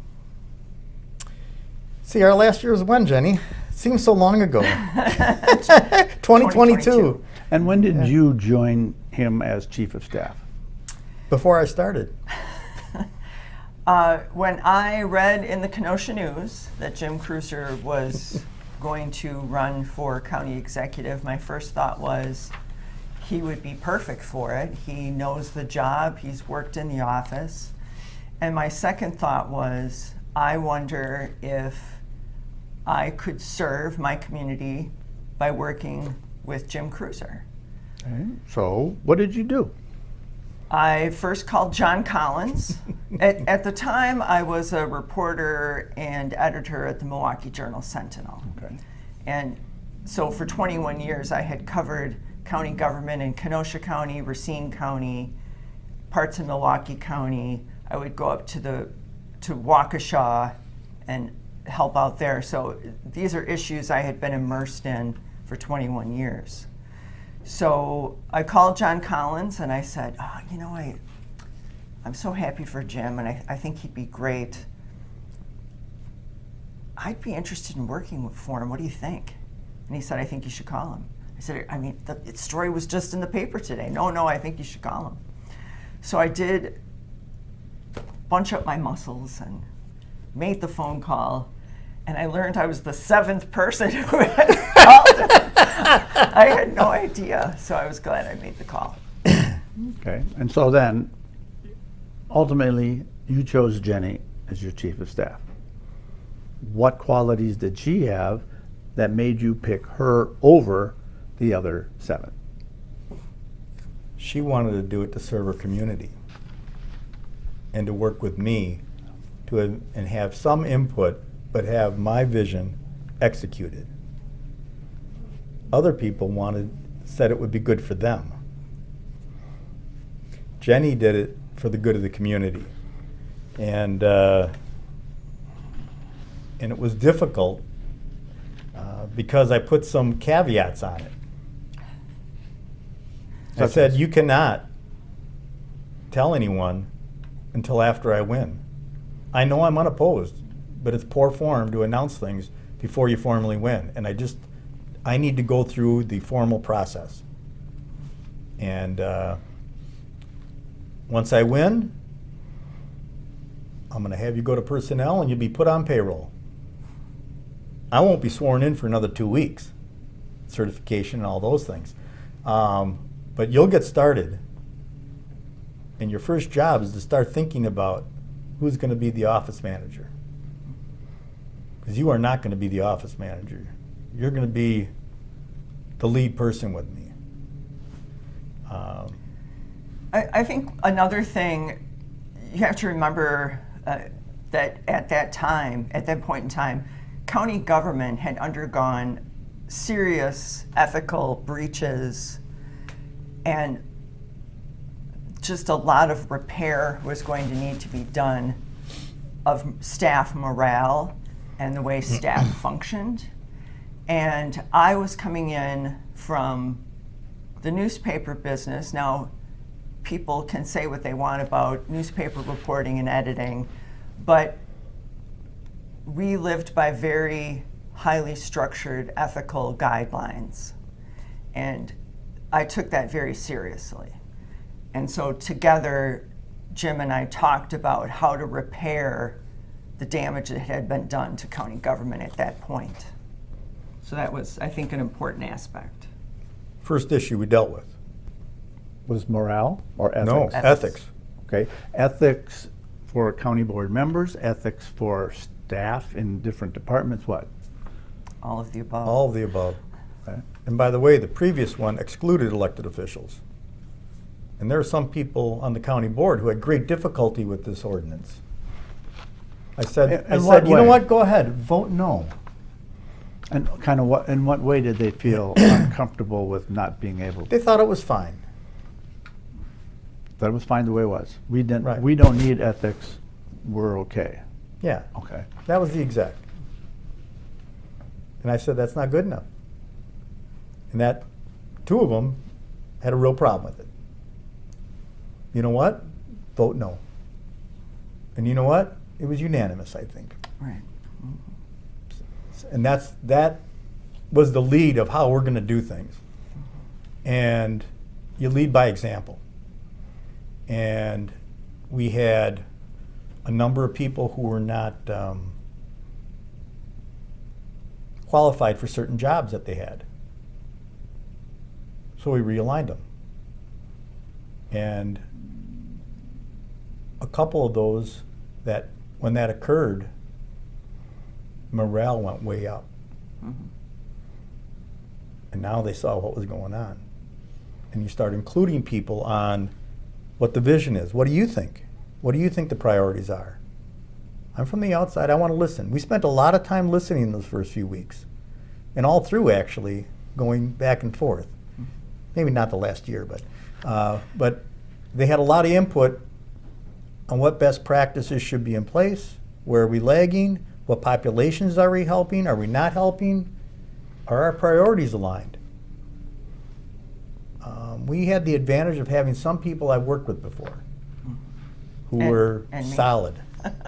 See, our last year was when, Jenny? Seems so long ago. 2022. And when did you join him as chief of staff? Before I started. When I read in the Kenosha News that Jim Kreuser was going to run for county executive, my first thought was he would be perfect for it. He knows the job, he's worked in the office. And my second thought was, I wonder if I could serve my community by working with Jim Kreuser. Okay. So, what did you do? I first called John Collins. At the time, I was a reporter and editor at the Milwaukee Journal-Sentinel. Okay. And so for 21 years, I had covered county government in Kenosha County, Racine County, parts of Milwaukee County. I would go up to Waukesha and help out there. So these are issues I had been immersed in for 21 years. So I called John Collins and I said, I'm so happy for Jim and I think he'd be great. I'd be interested in working for him. What do you think? And he said, I think you should call him. I said, the story was just in the paper today. No, I think you should call him. So I did bunch up my muscles and made the phone call. And I learned I was the 7th person who had called him. I had no idea, so I was glad I made the call. Okay. And so then, ultimately, you chose Jenny as your chief of staff. What qualities did she have that made you pick her over the other 7? She wanted to do it to serve her community and to work with me and have some input, but have my vision executed. Other people said it would be good for them. Jenny did it for the good of the community. And it was difficult because I put some caveats on it. I said, you cannot tell anyone until after I win. I know I'm unopposed, but it's poor form to announce things before you formally win. And I need to go through the formal process. And once I win, I'm going to have you go to personnel and you'll be put on payroll. I won't be sworn in for another 2 weeks, certification and all those things. But you'll get started. And your first job is to start thinking about who's going to be the office manager. Because you are not going to be the office manager. You're going to be the lead person with me. I think another thing, you have to remember that at that point in time, county government had undergone serious ethical breaches and just a lot of repair was going to need to be done of staff morale and the way staff functioned. And I was coming in from the newspaper business. Now, people can say what they want about newspaper reporting and editing, but we lived by very highly structured ethical guidelines. And I took that very seriously. And so together, Jim and I talked about how to repair the damage that had been done to county government at that point. So that was, I think, an important aspect. First issue we dealt with. Was morale or ethics? No, ethics. Okay, ethics for county board members, ethics for staff in different departments, what? All of the above. All of the above. Okay. And by the way, the previous one excluded elected officials. And there are some people on the county board who had great difficulty with this ordinance. I said, In what you know way? what, go ahead, vote no. And kind of what, in what way did they feel uncomfortable with not being able They to? thought it was fine. That it was fine the way it was. We didn't. Right. We don't need ethics. We're okay. Yeah, Okay. that was the exec. And I said, that's not good enough. And that, two of them had a real problem with it. You know what? Vote no. And you know what? It was unanimous, I think. Right. And that was the lead of how we're going to do things. And you lead by example. And we had a number of people who were not qualified for certain jobs that they had. So we realigned them. And a couple of those that, when that occurred, morale went way up. Mm-hmm. And now they saw what was going on. And you start including people on what the vision is. What do you think? What do you think the priorities are? I'm from the outside, I want to listen. We spent a lot of time listening those first few weeks. And all through, actually, going back and forth. Maybe not the last year, but they had a lot of input on what best practices should be in place, where are we lagging, what populations are we helping, are we not helping, are our priorities aligned? We had the advantage of having some people I've worked with before who were and me. solid.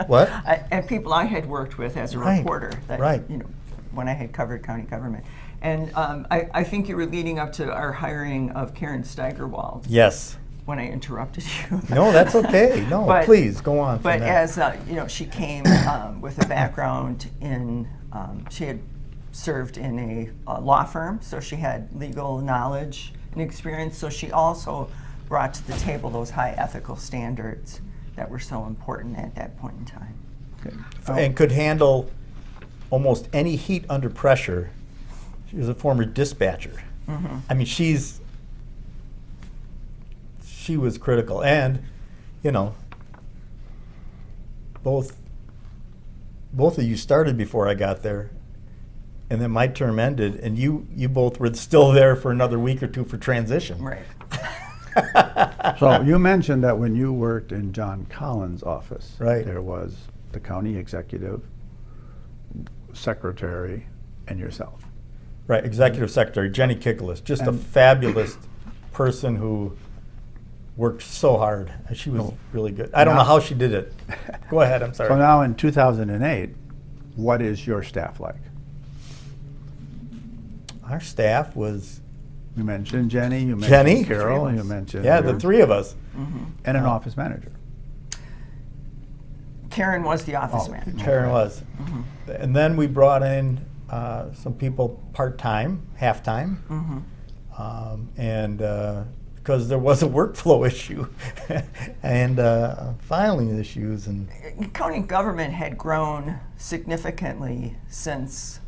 What? And people I had worked with as a Right, reporter, that, right. you know, when I had covered county government. And I think you were leading up to our hiring of Karen Steigerwald Yes. when I interrupted you. No, that's okay. No, But- please go on. But from that. as you know, she came with a background in, she had served in a law firm, so she had legal knowledge and experience. So she also brought to the table those high ethical standards that were so important at that point in time. Okay. And could handle almost any heat under pressure. She was a former dispatcher. Mm-hmm. I mean, she was critical. And, you know, both of you started before I got there, and then my term ended, and you both were still there for another week or two for transition. Right. So you mentioned that when you worked in John Collins' office, Right. there was the county executive, secretary, and yourself. Right, Executive Secretary Jennie Tunkieicz, just a And- fabulous person who worked so hard. She was Oh. really good. I don't know how she did it. Go ahead, I'm sorry. So now in 2008, what is your staff like? Our staff was You mentioned Jenny, you mentioned Jenny. Carol, Three of you us. mentioned the three of us. and an office manager. Karen was the office Oh, manager. Karen was. And then we brought in some people part-time, half-time, and because there was a workflow issue and filing issues. And County government had grown significantly since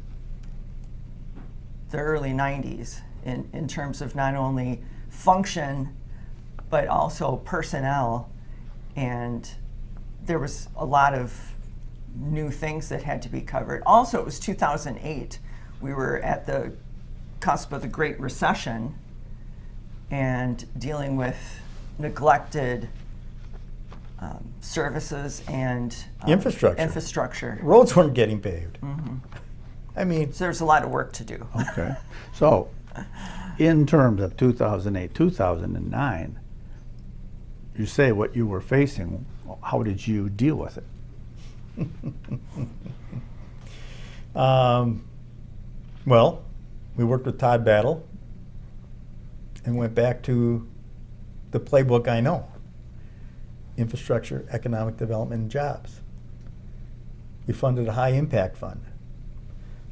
the early 90s in terms of not only function, but also personnel. And there was a lot of new things that had to be covered. Also, it was 2008. We were at the cusp of the Great Recession and dealing with neglected services and infrastructure. roads weren't getting paved. I mean, So there's a lot of work to do. Okay. So in terms of 2008, 2009, you say what you were facing. How did you deal with it? Well, we worked with Todd Battle and went back to the playbook I know: infrastructure, economic development, and jobs. We funded a high impact fund.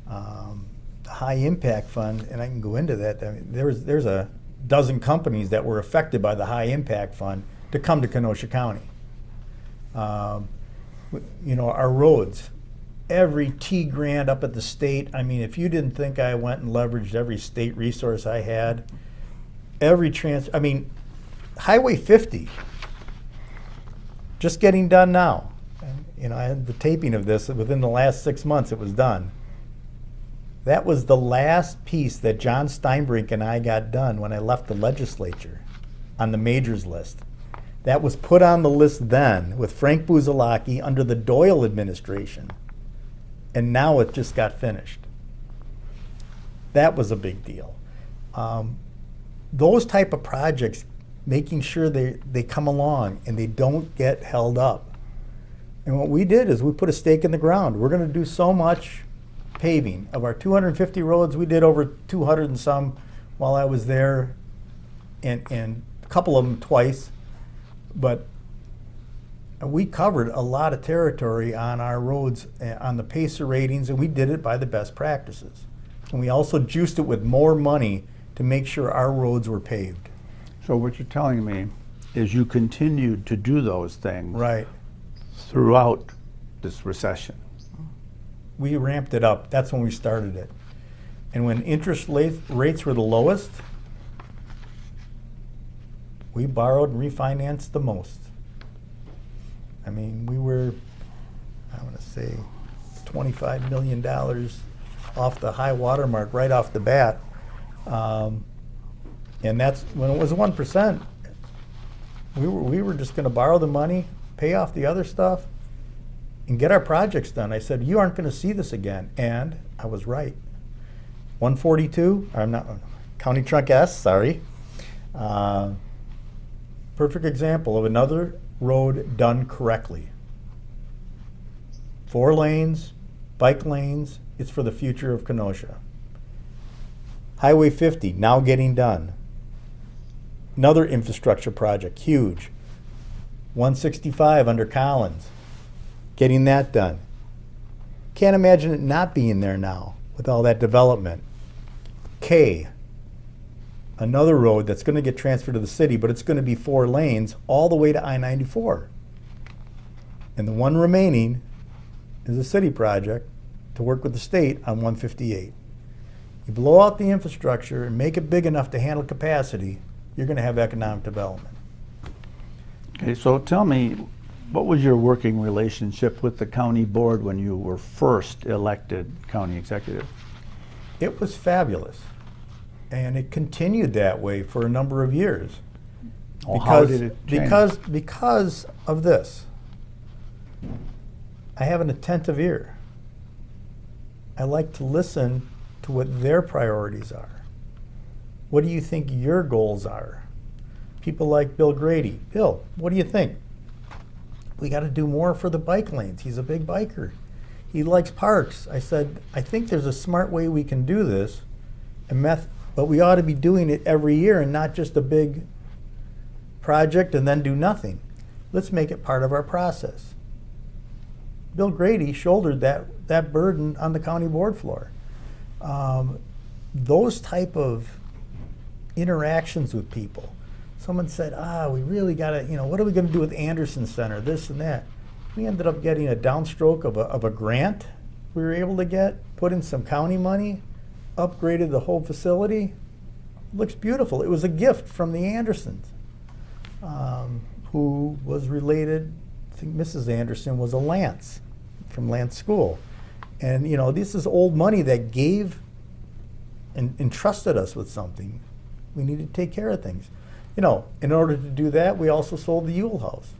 The high impact fund, and I can go into that. I mean, there's a dozen companies that were affected by the high impact fund to come to Kenosha County. You know, our roads, every T grant up at the state. I mean, if you didn't think I went and leveraged every state resource I had, I mean, Highway 50, just getting done now. And, you know, I had the taping of this. Within the last 6 months, it was done. That was the last piece that John Steinbrink and I got done when I left the legislature on the majors list. That was put on the list then with Frank Buzalaki under the Doyle administration. And now it just got finished. That was a big deal. Those type of projects, making sure they come along and they don't get held up. And what we did is we put a stake in the ground. We're going to do so much paving. Of our 250 roads, we did over 200 and some while I was there, and a couple of them twice. But we covered a lot of territory on our roads, on the PACER ratings, and we did it by the best practices. And we also juiced it with more money to make sure our roads were paved. So what you're telling me is you continued to do those things Right. throughout this recession. We ramped it up. That's when we started it. And when interest rates were the lowest, we borrowed and refinanced the most. I mean, we were, I want to say, $25 million off the high water mark right off the bat. And that's when it was 1%. We were just going to borrow the money, pay off the other stuff, and get our projects done. I said, you aren't going to see this again. And I was right. 142, I'm not, County Trunk S, sorry. Perfect example of another road done correctly. 4 lanes, bike lanes, it's for the future of Kenosha. Highway 50, now getting done. Another infrastructure project, huge. 165 under Collins, getting that done. Can't imagine it not being there now with all that development. K, another road that's going to get transferred to the city, but it's going to be 4 lanes all the way to I-94. And the one remaining is a city project to work with the state on 158. You blow out the infrastructure and make it big enough to handle capacity, you're going to have economic development. Okay, so tell me, what was your working relationship with the county board when you were first elected county executive? It was fabulous. And it continued that way for a number of years. Well, how did it change? Because of this. I have an attentive ear. I like to listen to what their priorities are. What do you think your goals are? People like Bill Grady. Bill, what do you think? We got to do more for the bike lanes. He's a big biker. He likes parks. I said, I think there's a smart way we can do this, but we ought to be doing it every year and not just a big project and then do nothing. Let's make it part of our process. Bill Grady shouldered that burden on the county board floor. Those type of interactions with people. Someone said, we really got to, what are we going to do with Anderson Center, this and that. We ended up getting a downstroke of a grant we were able to get, put in some county money, upgraded the whole facility. Looks beautiful. It was a gift from the Andersons, who was related, I think Mrs. Anderson was a Lance from Lance School. And this is old money that gave and entrusted us with something. We needed to take care of things. In order to do that, we also sold the Ewell House.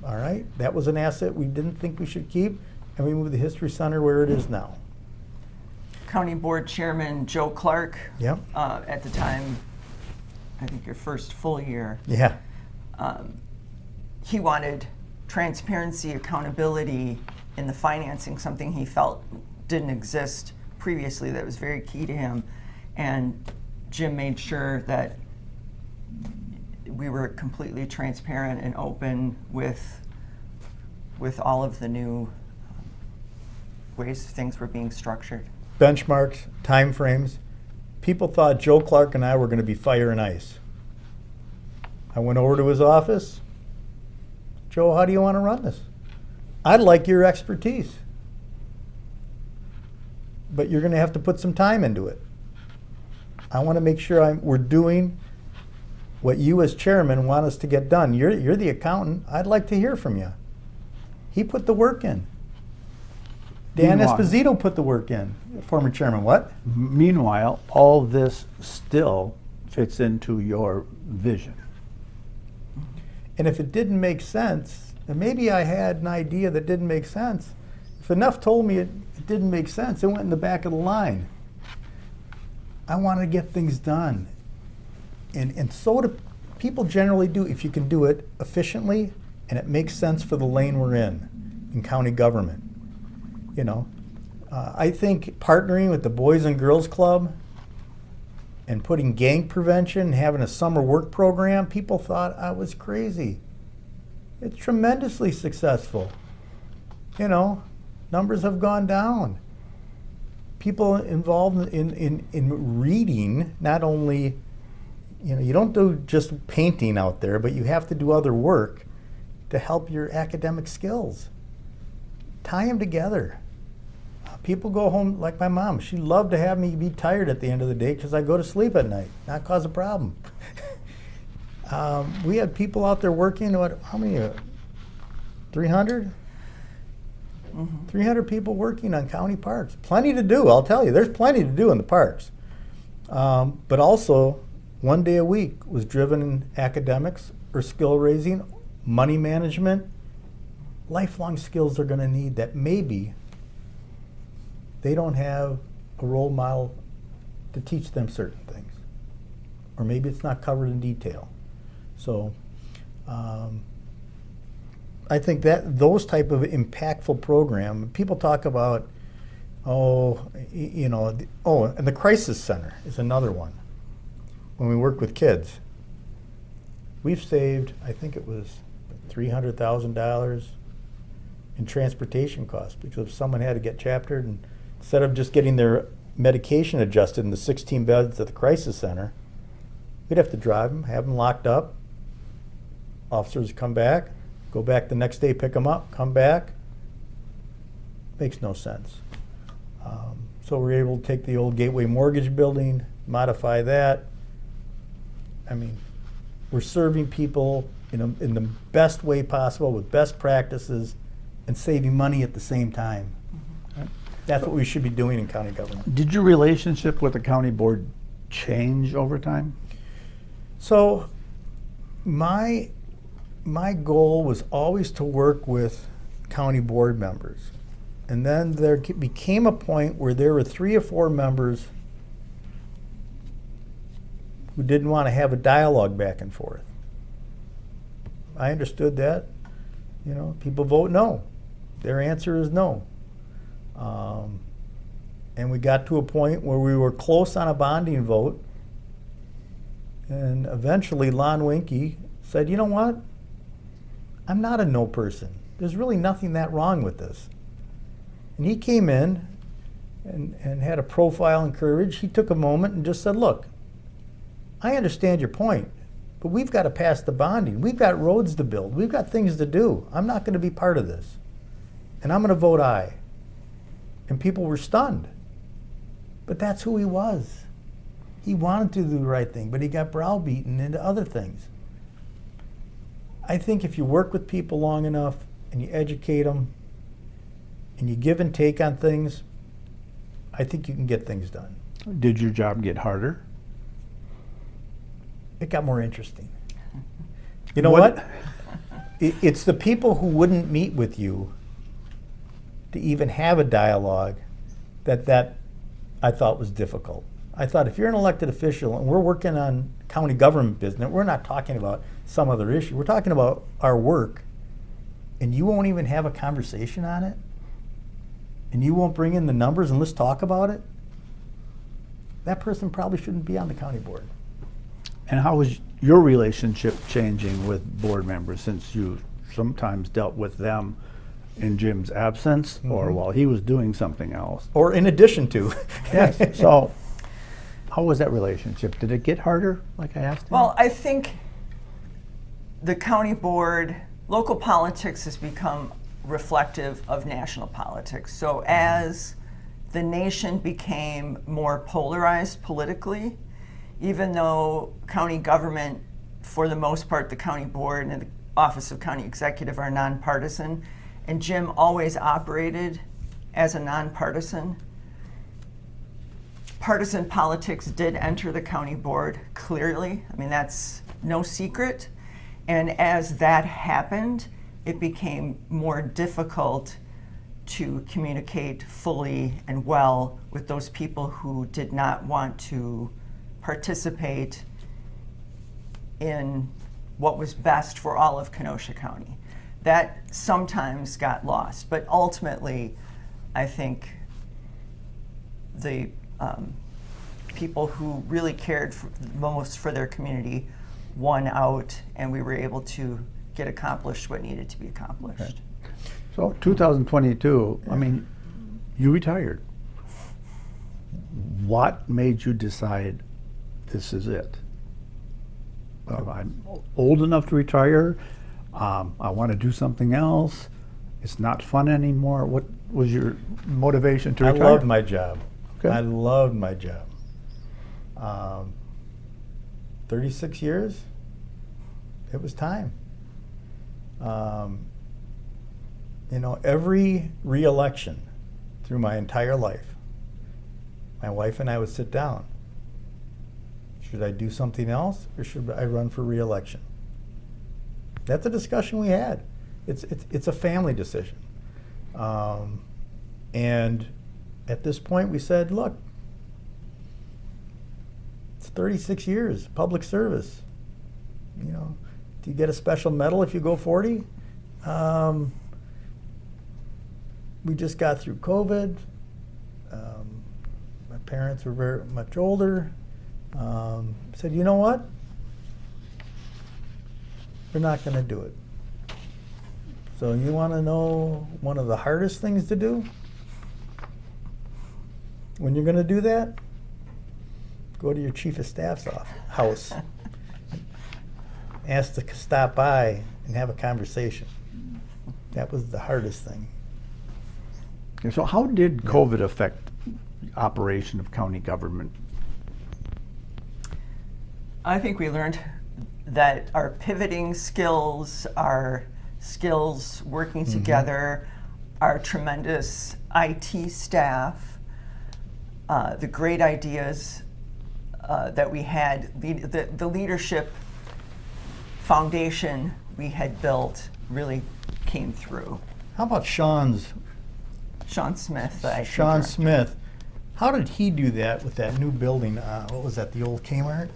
All right, that was an asset we didn't think we should keep, and we moved the History Center where it is now. County Board Chairman Joe Clark. Yep. At the time, I think your first full year. Yeah. He wanted transparency, accountability in the financing, something he felt didn't exist previously that was very key to him. And Jim made sure that we were completely transparent and open with all of the new ways things were being structured. Benchmarks, time frames. People thought Joe Clark and I were going to be fire and ice. I went over to his office. Joe, how do you want to run this? I'd like your expertise, but you're going to have to put some time into it. I want to make sure we're doing what you as chairman want us to get done. You're the accountant. I'd like to hear from you. He put the work in. Dan Meanwhile- Esposito put the work in, former chairman. What? Meanwhile, all this still fits into your vision. And if it didn't make sense, and maybe I had an idea that didn't make sense, if enough told me it didn't make sense, it went in the back of the line. I want to get things done. And so do people generally do, if you can do it efficiently and it makes sense for the lane we're in county government. You know, I think partnering with the Boys and Girls Club and putting gang prevention, having a summer work program, people thought I was crazy. It's tremendously successful. You know, numbers have gone down. People involved in reading, not only, you know, you don't do just painting out there, but you have to do other work to help your academic skills. Tie them together. People go home, like my mom, she loved to have me be tired at the end of the day because I go to sleep at night, not cause a problem. We had people out there working, how many, 300? Mm-hmm. 300 people working on county parks. Plenty to do, I'll tell you. There's plenty to do in the parks. But also, one day a week was driven in academics or skill raising, money management, lifelong skills they're going to need that maybe they don't have a role model to teach them certain things. Or maybe it's not covered in detail. So I think that those type of impactful program, people talk about, and the Crisis Center is another one. When we work with kids, we've saved, I think it was $300,000 in transportation costs because if someone had to get chaptered, and instead of just getting their medication adjusted in the 16 beds at the Crisis Center, we'd have to drive them, have them locked up. Officers come back, go back the next day, pick them up, come back. Makes no sense. So we're able to take the old Gateway Mortgage building, modify that. I mean, we're serving people in the best way possible with best practices and saving money at the same time. Mm-hmm. That's what we should be doing in county government. Did your relationship with the county board change over time? So my goal was always to work with county board members. And then there became a point where there were 3 or 4 members who didn't want to have a dialogue back and forth. I understood that. You know, people vote no. Their answer is no. And we got to a point where we were close on a bonding vote. And eventually Lon Winkie said, you know what? I'm not a no person. There's really nothing that wrong with this. And he came in and had a profile in courage. He took a moment and just said, look, I understand your point, but we've got to pass the bonding. We've got roads to build. We've got things to do. I'm not going to be part of this. And I'm going to vote aye. And people were stunned. But that's who he was. He wanted to do the right thing, but he got browbeaten into other things. I think if you work with people long enough and you educate them and you give and take on things, I think you can get things done. Did your job get harder? It got more interesting. You know what? It's the people who wouldn't meet with you to even have a dialogue that I thought was difficult. I thought if you're an elected official and we're working on county government business, we're not talking about some other issue. We're talking about our work, and you won't even have a conversation on it, and you won't bring in the numbers and let's talk about it. That person probably shouldn't be on the county board. And how was your relationship changing with board members, since you sometimes dealt with them in Jim's absence or while he was doing something else? Or in addition to. Yes. So how was that relationship? Did it get harder, like I asked him? Well, I think the county board, local politics has become reflective of national politics. So as the nation became more polarized politically, even though county government, for the most part, the county board and the Office of County Executive are nonpartisan, and Jim always operated as a nonpartisan. Partisan politics did enter the county board, clearly. I mean, that's no secret. And as that happened, it became more difficult to communicate fully and well with those people who did not want to participate in what was best for all of Kenosha County. That sometimes got lost, but ultimately, I think the people who really cared most for their community won out, and we were able to get accomplished what needed to be accomplished. Okay. So 2022, I mean, you retired. What made you decide this is it? I'm old enough to retire. I want to do something else. It's not fun anymore. What was your motivation to retire? I loved my job. Okay. I loved my job. 36 years, it was time. You know, every re-election through my entire life, my wife and I would sit down. Should I do something else, or should I run for re-election? That's a discussion we had. It's a family decision. And at this point we said, look, it's 36 years, public service. You know, do you get a special medal if you go 40? We just got through COVID. My parents were very much older. Said, you know what? We're not going to do it. So you want to know one of the hardest things to do? When you're going to do that, go to your chief of staff's house. Ask to stop by and have a conversation. That was the hardest thing. Okay, so how did COVID affect the operation of county government? I think we learned that our pivoting skills, our skills working together, our tremendous IT staff, the great ideas that we had, the leadership foundation we had built really came through. How about Sean Smith. Sean Smith, how did he do that with that new building? What was that, the old Kmart?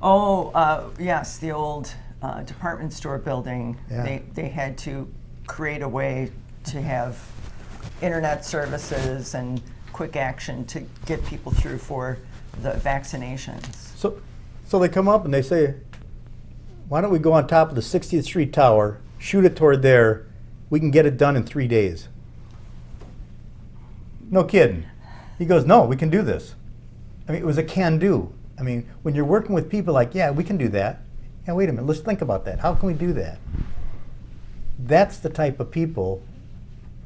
Oh, yes, the old department store building. Yeah. They had to create a way to have internet services and quick action to get people through for the vaccinations. So they come up and they say, why don't we go on top of the 60th Street Tower, shoot it toward there, we can get it done in 3 days. No kidding. He goes, no, we can do this. I mean, it was a can-do. I mean, when you're working with people like, yeah, we can do that. Yeah, wait a minute, let's think about that. How can we do that? That's the type of people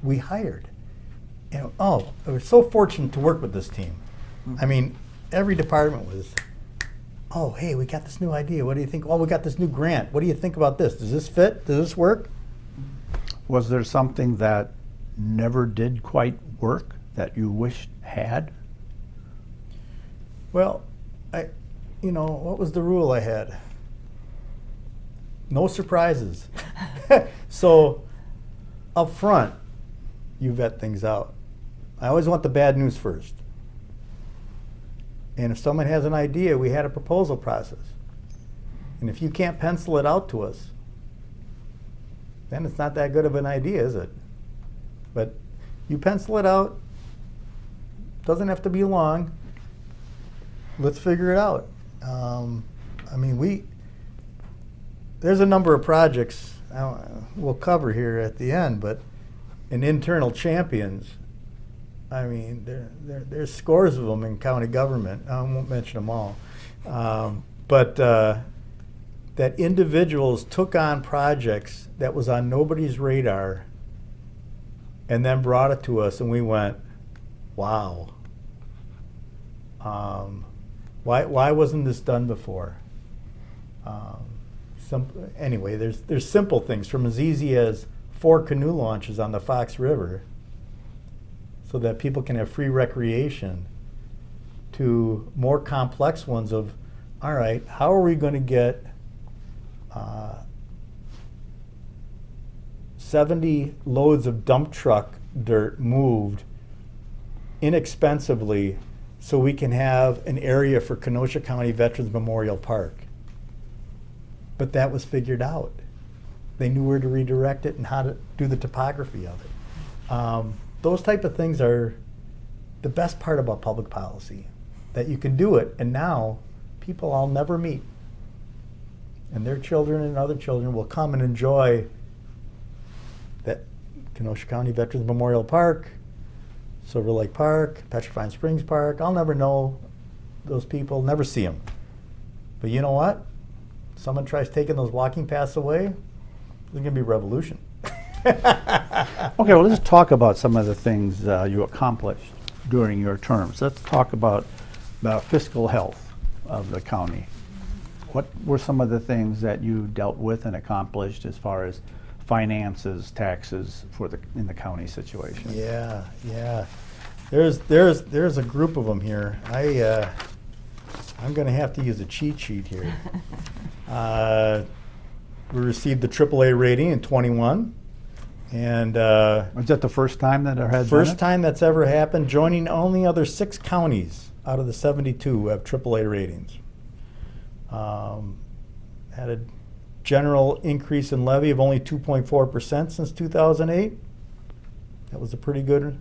we hired. You know, oh, I was so fortunate to work with this team. I mean, every department was, oh, hey, we got this new idea. What do you think? Oh, we got this new grant. What do you think about this? Does this fit? Does this work? Was there something that never did quite work that you wished had? Well, what was the rule I had? No surprises. So, up front, you vet things out. I always want the bad news first. And if someone has an idea, we had a proposal process. And if you can't pencil it out to us, then it's not that good of an idea, is it? But you pencil it out, doesn't have to be long. Let's figure it out. I mean, there's a number of projects we'll cover here at the end, but in internal champions, I mean, there's scores of them in county government. I won't mention them all. But that individuals took on projects that was on nobody's radar and then brought it to us, and we went, wow. Why wasn't this done before? Anyway, there's simple things, from as easy as 4 canoe launches on the Fox River so that people can have free recreation, to more complex ones of, all right, how are we going to get 70 loads of dump truck dirt moved inexpensively so we can have an area for Kenosha County Veterans Memorial Park? But that was figured out. They knew where to redirect it and how to do the topography of it. Those type of things are the best part about public policy, that you can do it, and now people I'll never meet, and their children and other children will come and enjoy that Kenosha County Veterans Memorial Park, Silver Lake Park, Petrifying Springs Park. I'll never know those people, never see them. But you know what? Someone tries taking those walking paths away, there's going to be revolution. Okay, well, let's talk about some of the things you accomplished during your terms. Let's talk about fiscal health of the county. What were some of the things that you dealt with and accomplished as far as finances, taxes in the county situation? Yeah. There's a group of them here. I'm going to have to use a cheat sheet here. We received the AAA rating in 21, and was that the first time that it had first time that's ever happened, joining only other 6 counties out of the 72 who have AAA ratings. Had a general increase in levy of only 2.4% since 2008. That was a pretty good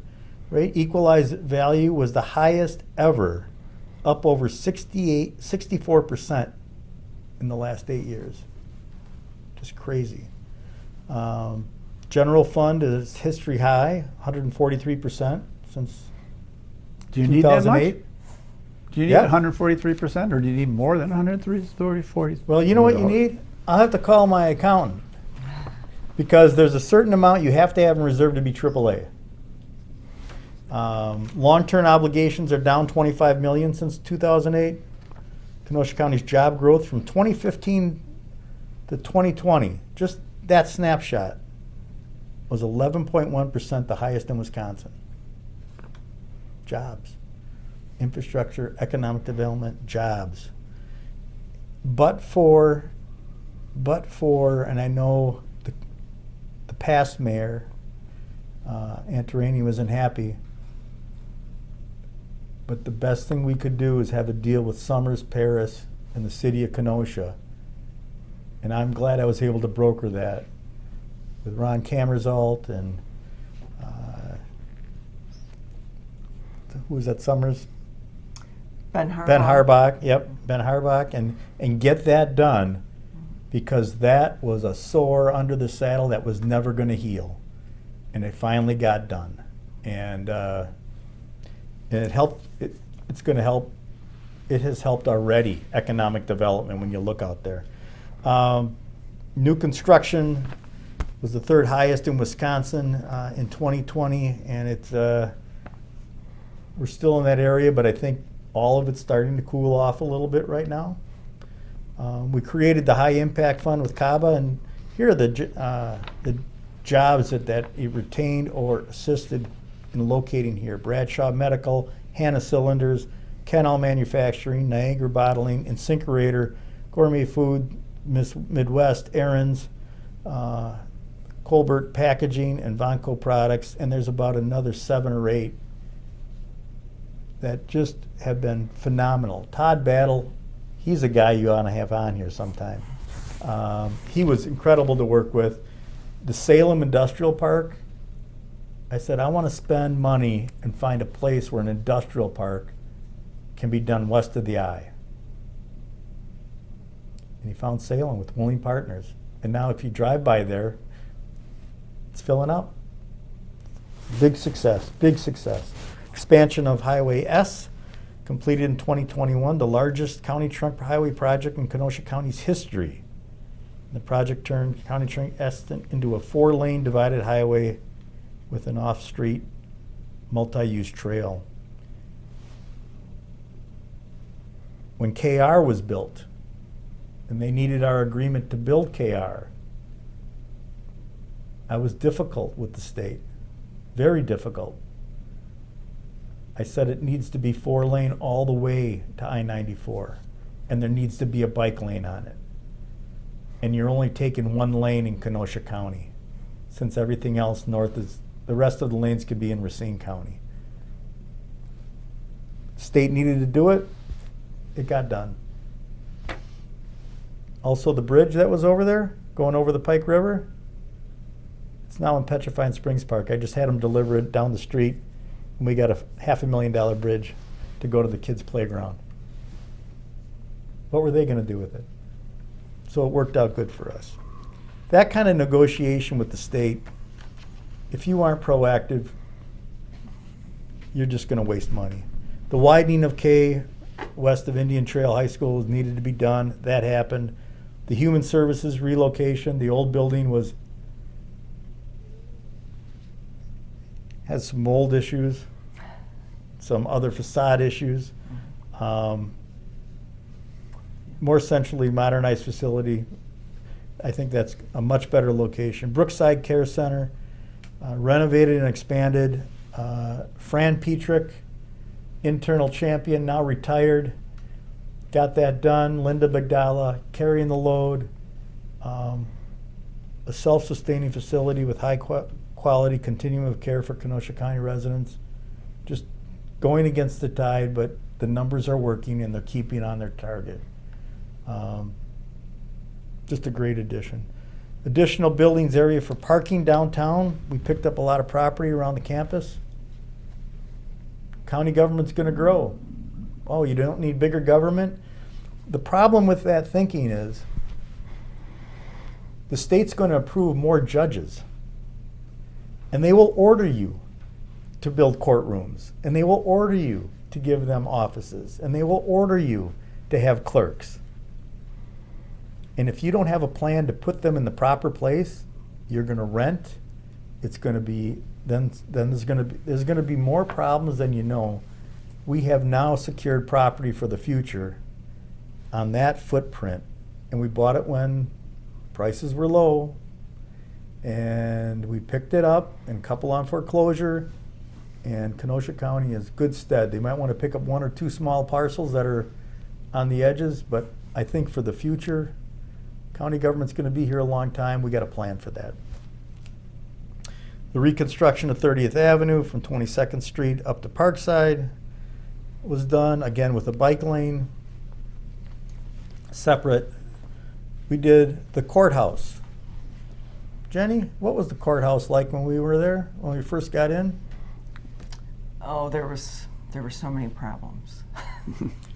rate. Equalized value was the highest ever, up over 64% in the last 8 years. Just crazy. General fund is history high, 143% since Do you need that much? 2008. Do you need 143%, or do you need more than 140? Well, you know what you need? I'll have to call my accountant, because there's a certain amount you have to have in reserve to be AAA. Long-term obligations are down $25 million since 2008. Kenosha County's job growth from 2015 to 2020, just that snapshot, was 11.1%, the highest in Wisconsin. Jobs. Infrastructure, economic development, jobs. But for, and I know the past mayor, Antarani, wasn't happy, but the best thing we could do is have a deal with Summers, Paris, and the city of Kenosha. And I'm glad I was able to broker that with Ron Kammerzalt and who was that, Summers? Ben Harbach. Ben Harbach, yep, Ben Harbach, and get that done, because that was a sore under the saddle that was never going to heal, and it finally got done, and it helped. It's going to help. It has helped already economic development when you look out there. New construction was the 3rd highest in Wisconsin in 2020, and it's we're still in that area, but I think all of it's starting to cool off a little bit right now. We created the High Impact Fund with CABA, and here are the jobs that it retained or assisted in locating here: Bradshaw Medical, Hanna Cylinders, Kenall Manufacturing, Niagara Bottling, Incinerator, Gourmet Food, Midwest, Aaron's, Colbert Packaging, and Vonco Products, and there's about another 7 or 8 that just have been phenomenal. Todd Battle, he's a guy you ought to have on here sometime. He was incredible to work with. The Salem Industrial Park, I said, I want to spend money and find a place where an industrial park can be done west of the I. And he found Salem with willing partners. And now if you drive by there, it's filling up. Big success, big success. Expansion of Highway S, completed in 2021, the largest county trunk highway project in Kenosha County's history. The project turned County Trunk S into a 4-lane divided highway with an off-street multi-use trail. When KR was built, and they needed our agreement to build KR, I was difficult with the state, very difficult. I said it needs to be 4-lane all the way to I-94, and there needs to be a bike lane on it. And you're only taking 1 lane in Kenosha County, since everything else north is, the rest of the lanes could be in Racine County. State needed to do it, it got done. Also the bridge that was over there, going over the Pike River, it's now in Petrifying Springs Park. I just had them deliver it down the street, and we got a $500,000 bridge to go to the kids' playground. What were they gonna do with it? So it worked out good for us. That kind of negotiation with the state, if you aren't proactive, you're just going to waste money. The widening of K west of Indian Trail High School needed to be done. That happened. The Human Services relocation, the old building has some mold issues, some other facade issues. More centrally modernized facility. I think that's a much better location. Brookside Care Center, renovated and expanded. Fran Petrick, internal champion, now retired. Got that done. Linda Bagdala, carrying the load. A self-sustaining facility with high quality continuum of care for Kenosha County residents. Just going against the tide, but the numbers are working and they're keeping on their target. Just a great addition. Additional buildings area for parking downtown. We picked up a lot of property around the campus. County government's going to grow. Oh, you don't need bigger government? The problem with that thinking is the state's going to approve more judges. And they will order you to build courtrooms. And they will order you to give them offices. And they will order you to have clerks. And if you don't have a plan to put them in the proper place, you're going to rent. It's going to be then there's going to be more problems than you know. We have now secured property for the future on that footprint, and we bought it when prices were low, and we picked it up and a couple on foreclosure. And Kenosha County is good stead. They might want to pick up 1 or 2 small parcels that are on the edges, but I think for the future, county government's going to be here a long time. We got a plan for that. The reconstruction of 30th Avenue from 22nd Street up to Parkside was done, again with a bike lane. Separate. We did the courthouse. Jenny, what was the courthouse like when we were there, when we first got in? Oh, there were so many problems.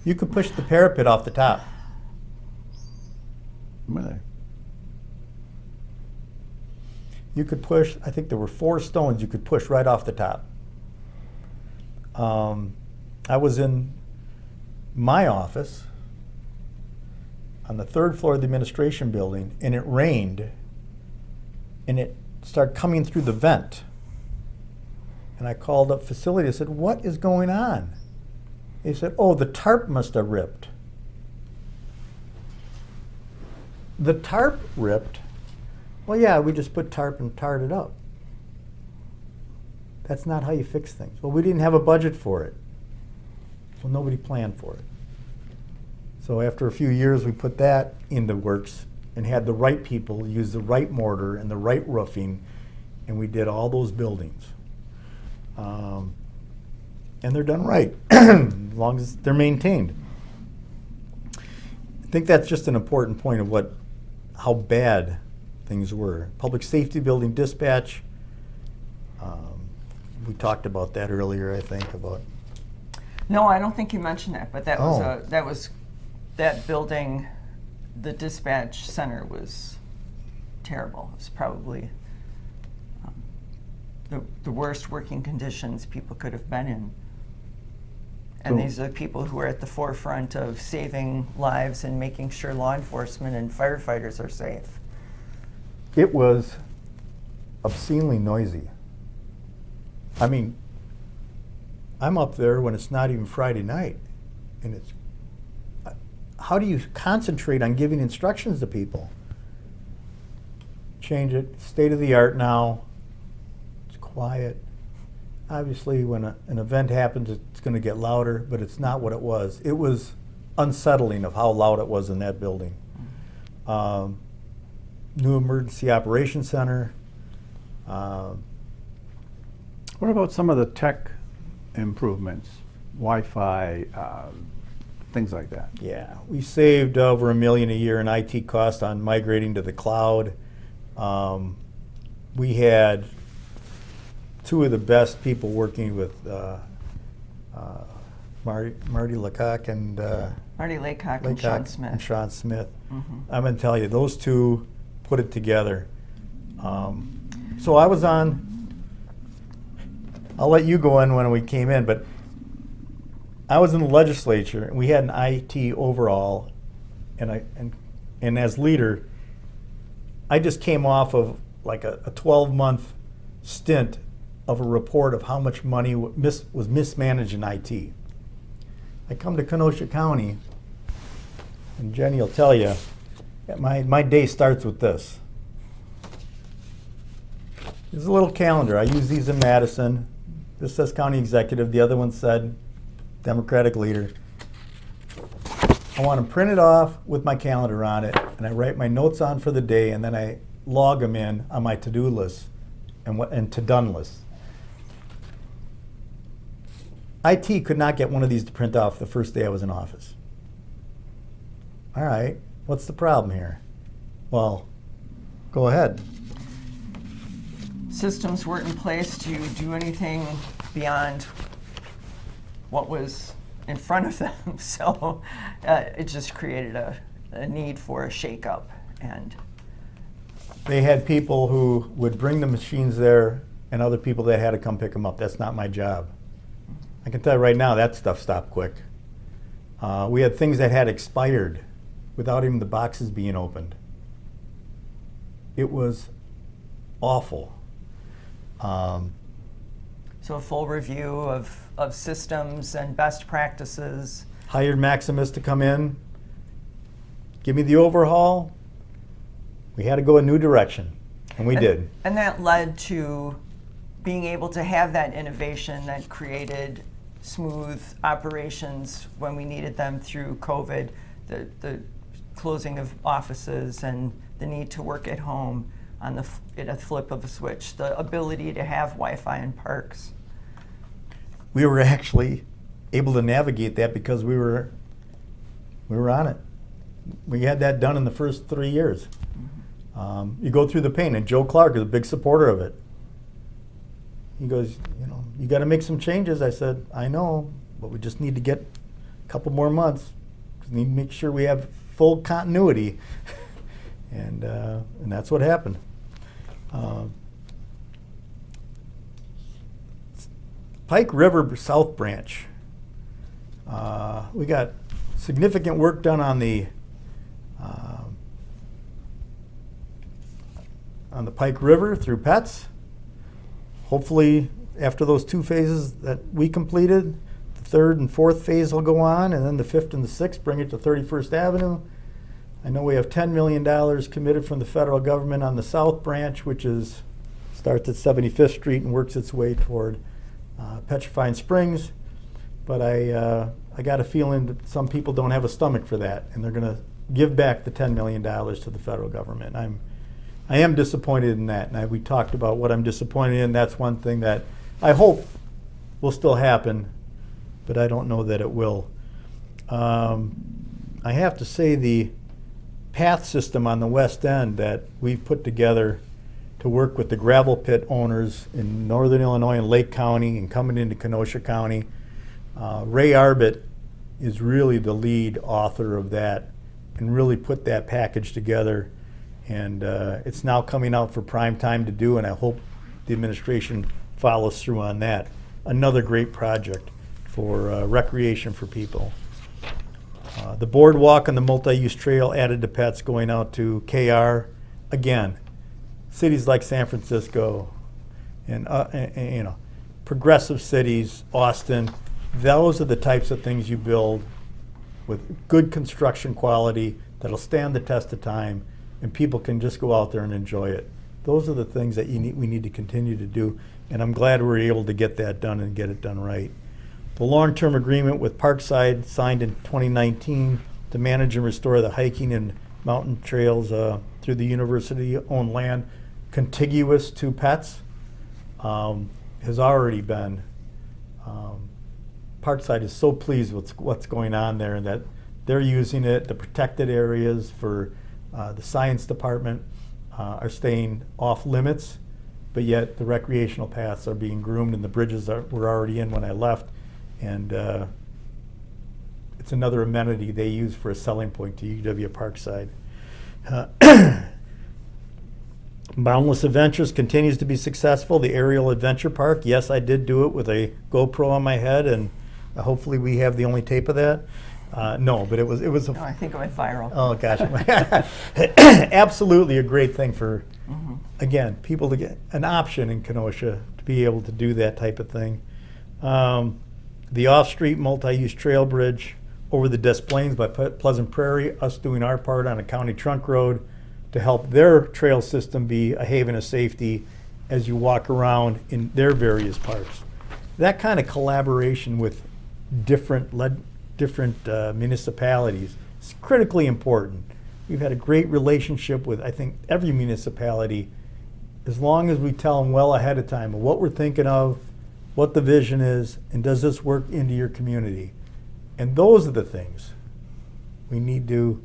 You could push the parapet off the top. Really? You could push, I think there were 4 stones you could push right off the top. I was in my office on the 3rd floor of the administration building, and it rained, and it started coming through the vent. And I called up facility, I said, what is going on? They said, oh, the tarp must have ripped. The tarp ripped? Well, yeah, we just put tarp and tarred it up. That's not how you fix things. Well, we didn't have a budget for it. Well, nobody planned for it. So after a few years, we put that into works and had the right people use the right mortar and the right roofing, and we did all those buildings. and they're done right, as long as they're maintained. I think that's just an important point of how bad things were. Public safety building dispatch, we talked about that earlier, I think, about. No, I don't think you mentioned that, but Oh. that building, the dispatch center was terrible. It was probably the worst working conditions people could have been in. And So- these are the people who are at the forefront of saving lives and making sure law enforcement and firefighters are safe. It was obscenely noisy. I mean, I'm up there when it's not even Friday night, and how do you concentrate on giving instructions to people? Change it, state of the art now, it's quiet. Obviously, when an event happens, it's going to get louder, but it's not what it was. It was unsettling of how loud it was in that building. New Emergency Operations Center. What about some of the tech improvements, Wi-Fi, things like that? Yeah, we saved over $1 million a year in IT costs on migrating to the cloud. We had two of the best people working with Marty Lecoq and Marty Laycock and Sean Smith. And Sean Smith. I'm going to tell you, those two put it together. So I was on. I'll let you go in when we came in, but I was in the legislature and we had an IT overhaul, and as leader, I just came off of like a 12-month stint of a report of how much money was mismanaged in IT. I come to Kenosha County, and Jennie will tell you, my day starts with this. There's a little calendar. I use these in Madison. This says county executive. The other one said Democratic leader. I want them printed off with my calendar on it, and I write my notes on for the day, and then I log them in on my to-do list and to-done list. IT could not get one of these to print off the first day I was in office. All right, what's the problem here? Well, go ahead. Systems weren't in place to do anything beyond what was in front of them, so it just created a need for a shakeup. And They had people who would bring the machines there and other people that had to come pick them up. That's not my job. I can tell you right now, that stuff stopped quick. We had things that had expired without even the boxes being opened. It was awful. so a full review of systems and best practices. Hired Maximus to come in, give me the overhaul. We had to go a new direction, and we did. And that led to being able to have that innovation that created smooth operations when we needed them through COVID, the closing of offices and the need to work at home on at a flip of a switch, the ability to have Wi-Fi in parks. We were actually able to navigate that because we were on it. We had that done in the first 3 years. You go through the pain, and Joe Clark is a big supporter of it. He goes, you got to make some changes. I said, I know, but we just need to get a couple more months. We need to make sure we have full continuity, and that's what happened. Pike River South Branch. We got significant work done on the Pike River through Pets. Hopefully, after those 2 phases that we completed, the 3rd and 4th phase will go on, and then the 5th and the 6th bring it to 31st Avenue. I know we have $10 million committed from the federal government on the South Branch, which starts at 75th Street and works its way toward Petrifying Springs. But I got a feeling that some people don't have a stomach for that, and they're going to give back the $10 million to the federal government. I am disappointed in that, and we talked about what I'm disappointed in. That's one thing that I hope will still happen. but I don't know that it will. I have to say the path system on the west end that we've put together to work with the gravel pit owners in northern Illinois and Lake County and coming into Kenosha County. Ray Arbit is really the lead author of that and really put that package together. And it's now coming out for prime time to do, and I hope the administration follows through on that. Another great project for recreation for people. The boardwalk and the multi-use trail added to pets going out to KR. Again, cities like San Francisco and you know, progressive cities, Austin, those are the types of things you build with good construction quality that'll stand the test of time, and people can just go out there and enjoy it. Those are the things that we need to continue to do, and I'm glad we're able to get that done and get it done right. The long-term agreement with Parkside, signed in 2019 to manage and restore the hiking and mountain trails through the university-owned land contiguous to pets, has already been. Parkside is so pleased with what's going on there, and that they're using it. The protected areas for the science department are staying off limits, but yet the recreational paths are being groomed, and the bridges were already in when I left. And it's another amenity they use for a selling point to UW Parkside. Boundless Adventures continues to be successful. The aerial adventure park, yes, I did do it with a GoPro on my head, and hopefully we have the only tape of that. No, but it was a. No, I think it went viral. Oh gosh, absolutely a great thing for, again, people to get an option in Kenosha to be able to do that type of thing. The off-street multi-use trail bridge over the Des Plaines by Pleasant Prairie, us doing our part on a county trunk road to help their trail system be a haven of safety as you walk around in their various parks. That kind of collaboration with different municipalities is critically important. We've had a great relationship with, I think, every municipality, as long as we tell them well ahead of time of what we're thinking of, what the vision is, and does this work into your community? And those are the things we need to,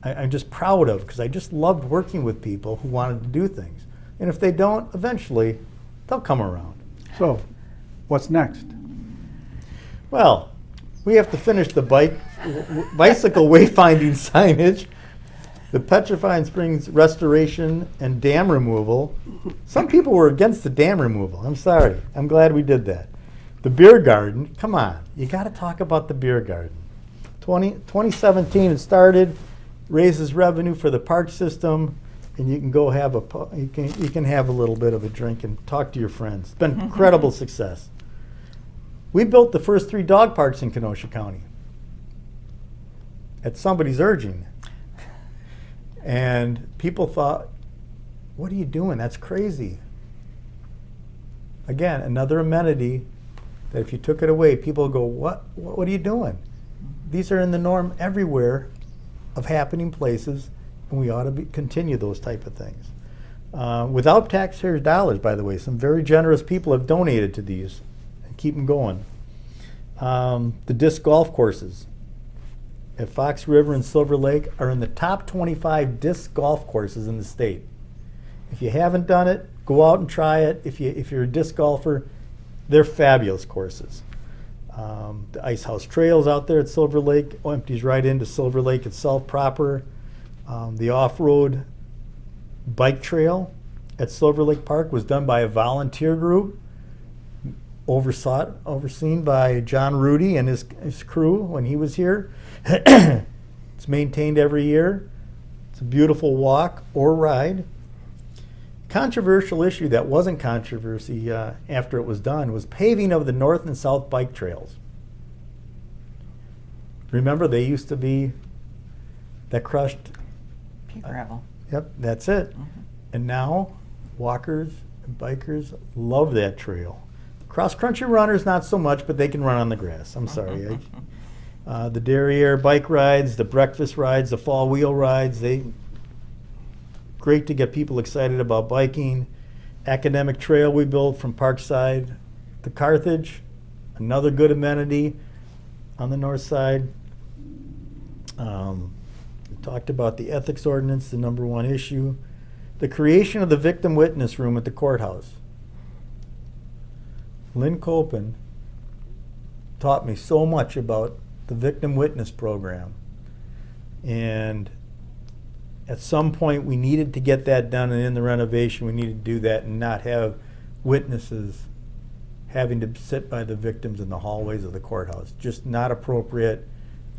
I'm just proud of, because I just loved working with people who wanted to do things. And if they don't, eventually, they'll come around. So, what's next? Well, we have to finish the bicycle wayfinding signage, the Petrifying Springs restoration and dam removal. Some people were against the dam removal. I'm sorry. I'm glad we did that. The beer garden, come on. You got to talk about the beer garden. 2017 it started, raises revenue for the park system, and you can go have you can have a little bit of a drink and talk to your friends. It's been incredible success. We built the first 3 dog parks in Kenosha County at somebody's urging. And people thought, what are you doing? That's crazy. Again, another amenity that if you took it away, people go, what are you doing? These are in the norm everywhere of happening places, and we ought to continue those type of things. Without taxpayers' dollars, by the way. Some very generous people have donated to these and keep them going. The disc golf courses at Fox River and Silver Lake are in the top 25 disc golf courses in the state. If you haven't done it, go out and try it. If you're a disc golfer, they're fabulous courses. The Ice House Trails out there at Silver Lake empties right into Silver Lake itself proper. The off-road bike trail at Silver Lake Park was done by a volunteer group, overseen by John Rudy and his crew when he was here. It's maintained every year. It's a beautiful walk or ride. Controversial issue that wasn't controversy after it was done was paving of the north and south bike trails. Remember, they used to be that crushed Pea gravel. Yep, that's it. And now walkers and bikers love that trail. Cross-country runners, not so much, but they can run on the grass. I'm sorry. The derriere bike rides, the breakfast rides, the fall wheel rides, great to get people excited about biking. Academic trail we built from Parkside to Carthage, another good amenity. on the north side. We talked about the ethics ordinance, the number one issue. The creation of the victim witness room at the courthouse. Lynn Copen taught me so much about the victim witness program. And at some point we needed to get that done, and in the renovation we needed to do that and not have witnesses having to sit by the victims in the hallways of the courthouse. Just not appropriate.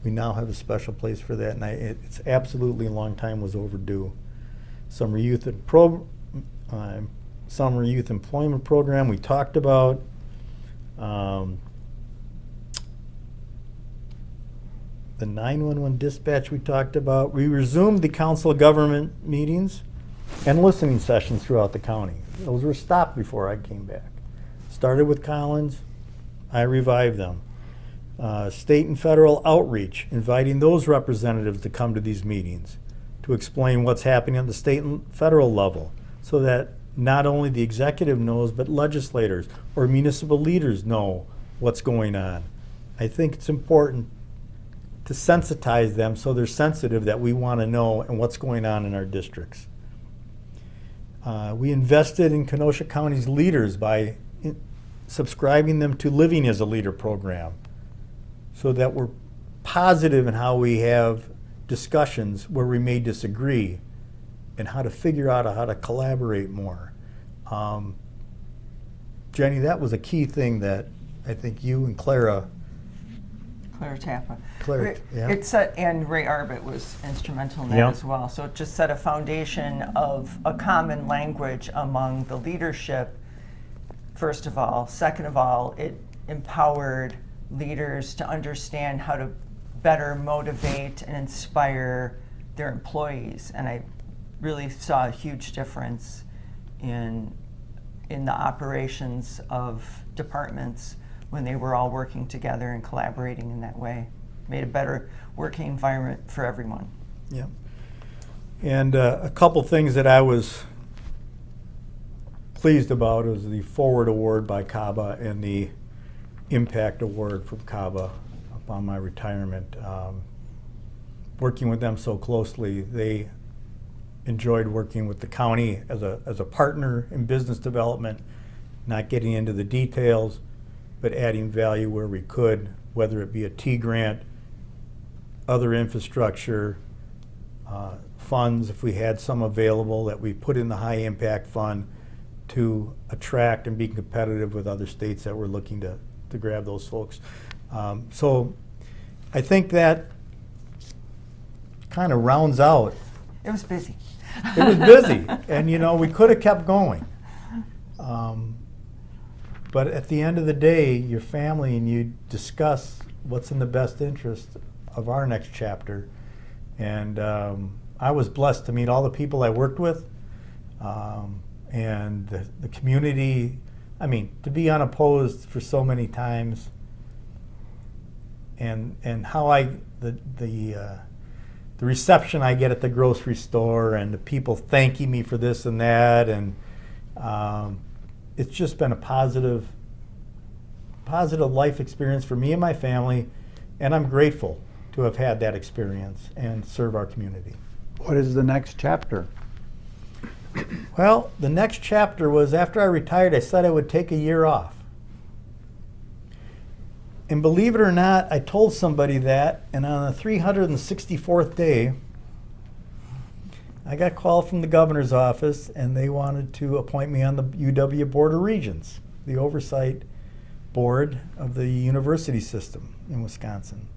We now have a special place for that, and it's absolutely a long time was overdue. Summer youth employment program we talked about. The 911 dispatch we talked about. We resumed the council of government meetings and listening sessions throughout the county. Those were stopped before I came back. Started with Collins, I revived them. State and federal outreach, inviting those representatives to come to these meetings to explain what's happening at the state and federal level, so that not only the executive knows, but legislators or municipal leaders know what's going on. I think it's important to sensitize them so they're sensitive that we want to know and what's going on in our districts. We invested in Kenosha County's leaders by subscribing them to Living as a Leader program, so that we're positive in how we have discussions where we may disagree and how to figure out how to collaborate more. Jenny, that was a key thing that I think you and Clara Tappa. Yeah. And Ray Arbit was instrumental in that Yeah. as well. So it just set a foundation of a common language among the leadership, first of all. Second of all, it empowered leaders to understand how to better motivate and inspire their employees. And I really saw a huge difference in the operations of departments when they were all working together and collaborating in that way. Made a better working environment for everyone. Yeah. And a couple things that I was pleased about was the Forward Award by CABA and the Impact Award from CABA upon my retirement. Working with them so closely, they enjoyed working with the county as a partner in business development, not getting into the details, but adding value where we could, whether it be a T grant, other infrastructure, funds, if we had some available, that we put in the high impact fund to attract and be competitive with other states that were looking to grab those folks. So I think that kind of rounds out. It was busy. It was busy, and we could have kept going. But at the end of the day, your family and you discuss what's in the best interest of our next chapter. And I was blessed to meet all the people I worked with, and the community. I mean, to be unopposed for so many times, and how the reception I get at the grocery store, and the people thanking me for this and that, and it's just been a positive life experience for me and my family, and I'm grateful to have had that experience and serve our community. What is the next chapter? Well, the next chapter was after I retired, I said I would take a year off. And believe it or not, I told somebody that, and on the 364th day, I got a call from the governor's office, and they wanted to appoint me on the UW Board of Regents, the oversight board of the university system in Wisconsin.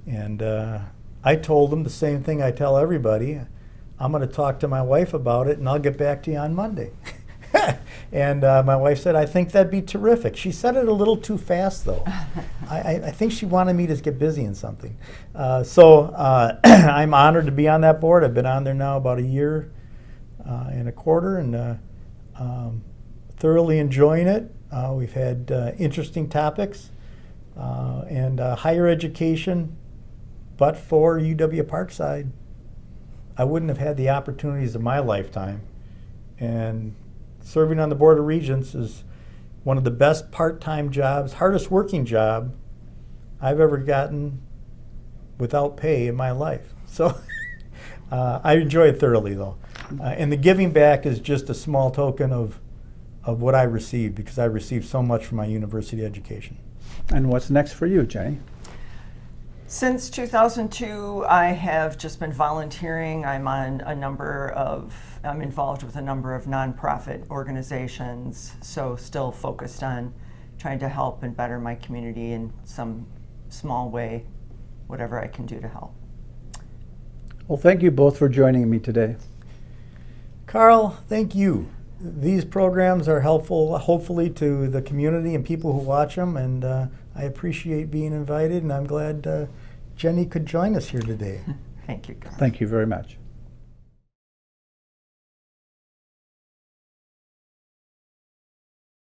And I told them the same thing I tell everybody. I'm going to talk to my wife about it, and I'll get back to you on Monday. And my wife said, I think that'd be terrific. She said it a little too fast, though. I think she wanted me to get busy in something. So I'm honored to be on that board. I've been on there now about a year and a quarter, and thoroughly enjoying it. We've had interesting topics and higher education, but for UW Parkside, I wouldn't have had the opportunities of my lifetime. And serving on the Board of Regents is one of the best part-time jobs, hardest working job I've ever gotten without pay in my life. So I enjoy it thoroughly, though. And the giving back is just a small token of what I received, because I received so much from my university education. And what's next for you, Jennie? Since 2002, I have just been volunteering. I'm involved with a number of nonprofit organizations, so still focused on trying to help and better my community in some small way, whatever I can do to help. Well, thank you both for joining me today. Carl, thank you. These programs are helpful, hopefully, to the community and people who watch them, and I appreciate being invited, and I'm glad Jennie could join us here today. Thank you, Carl. Thank you very much.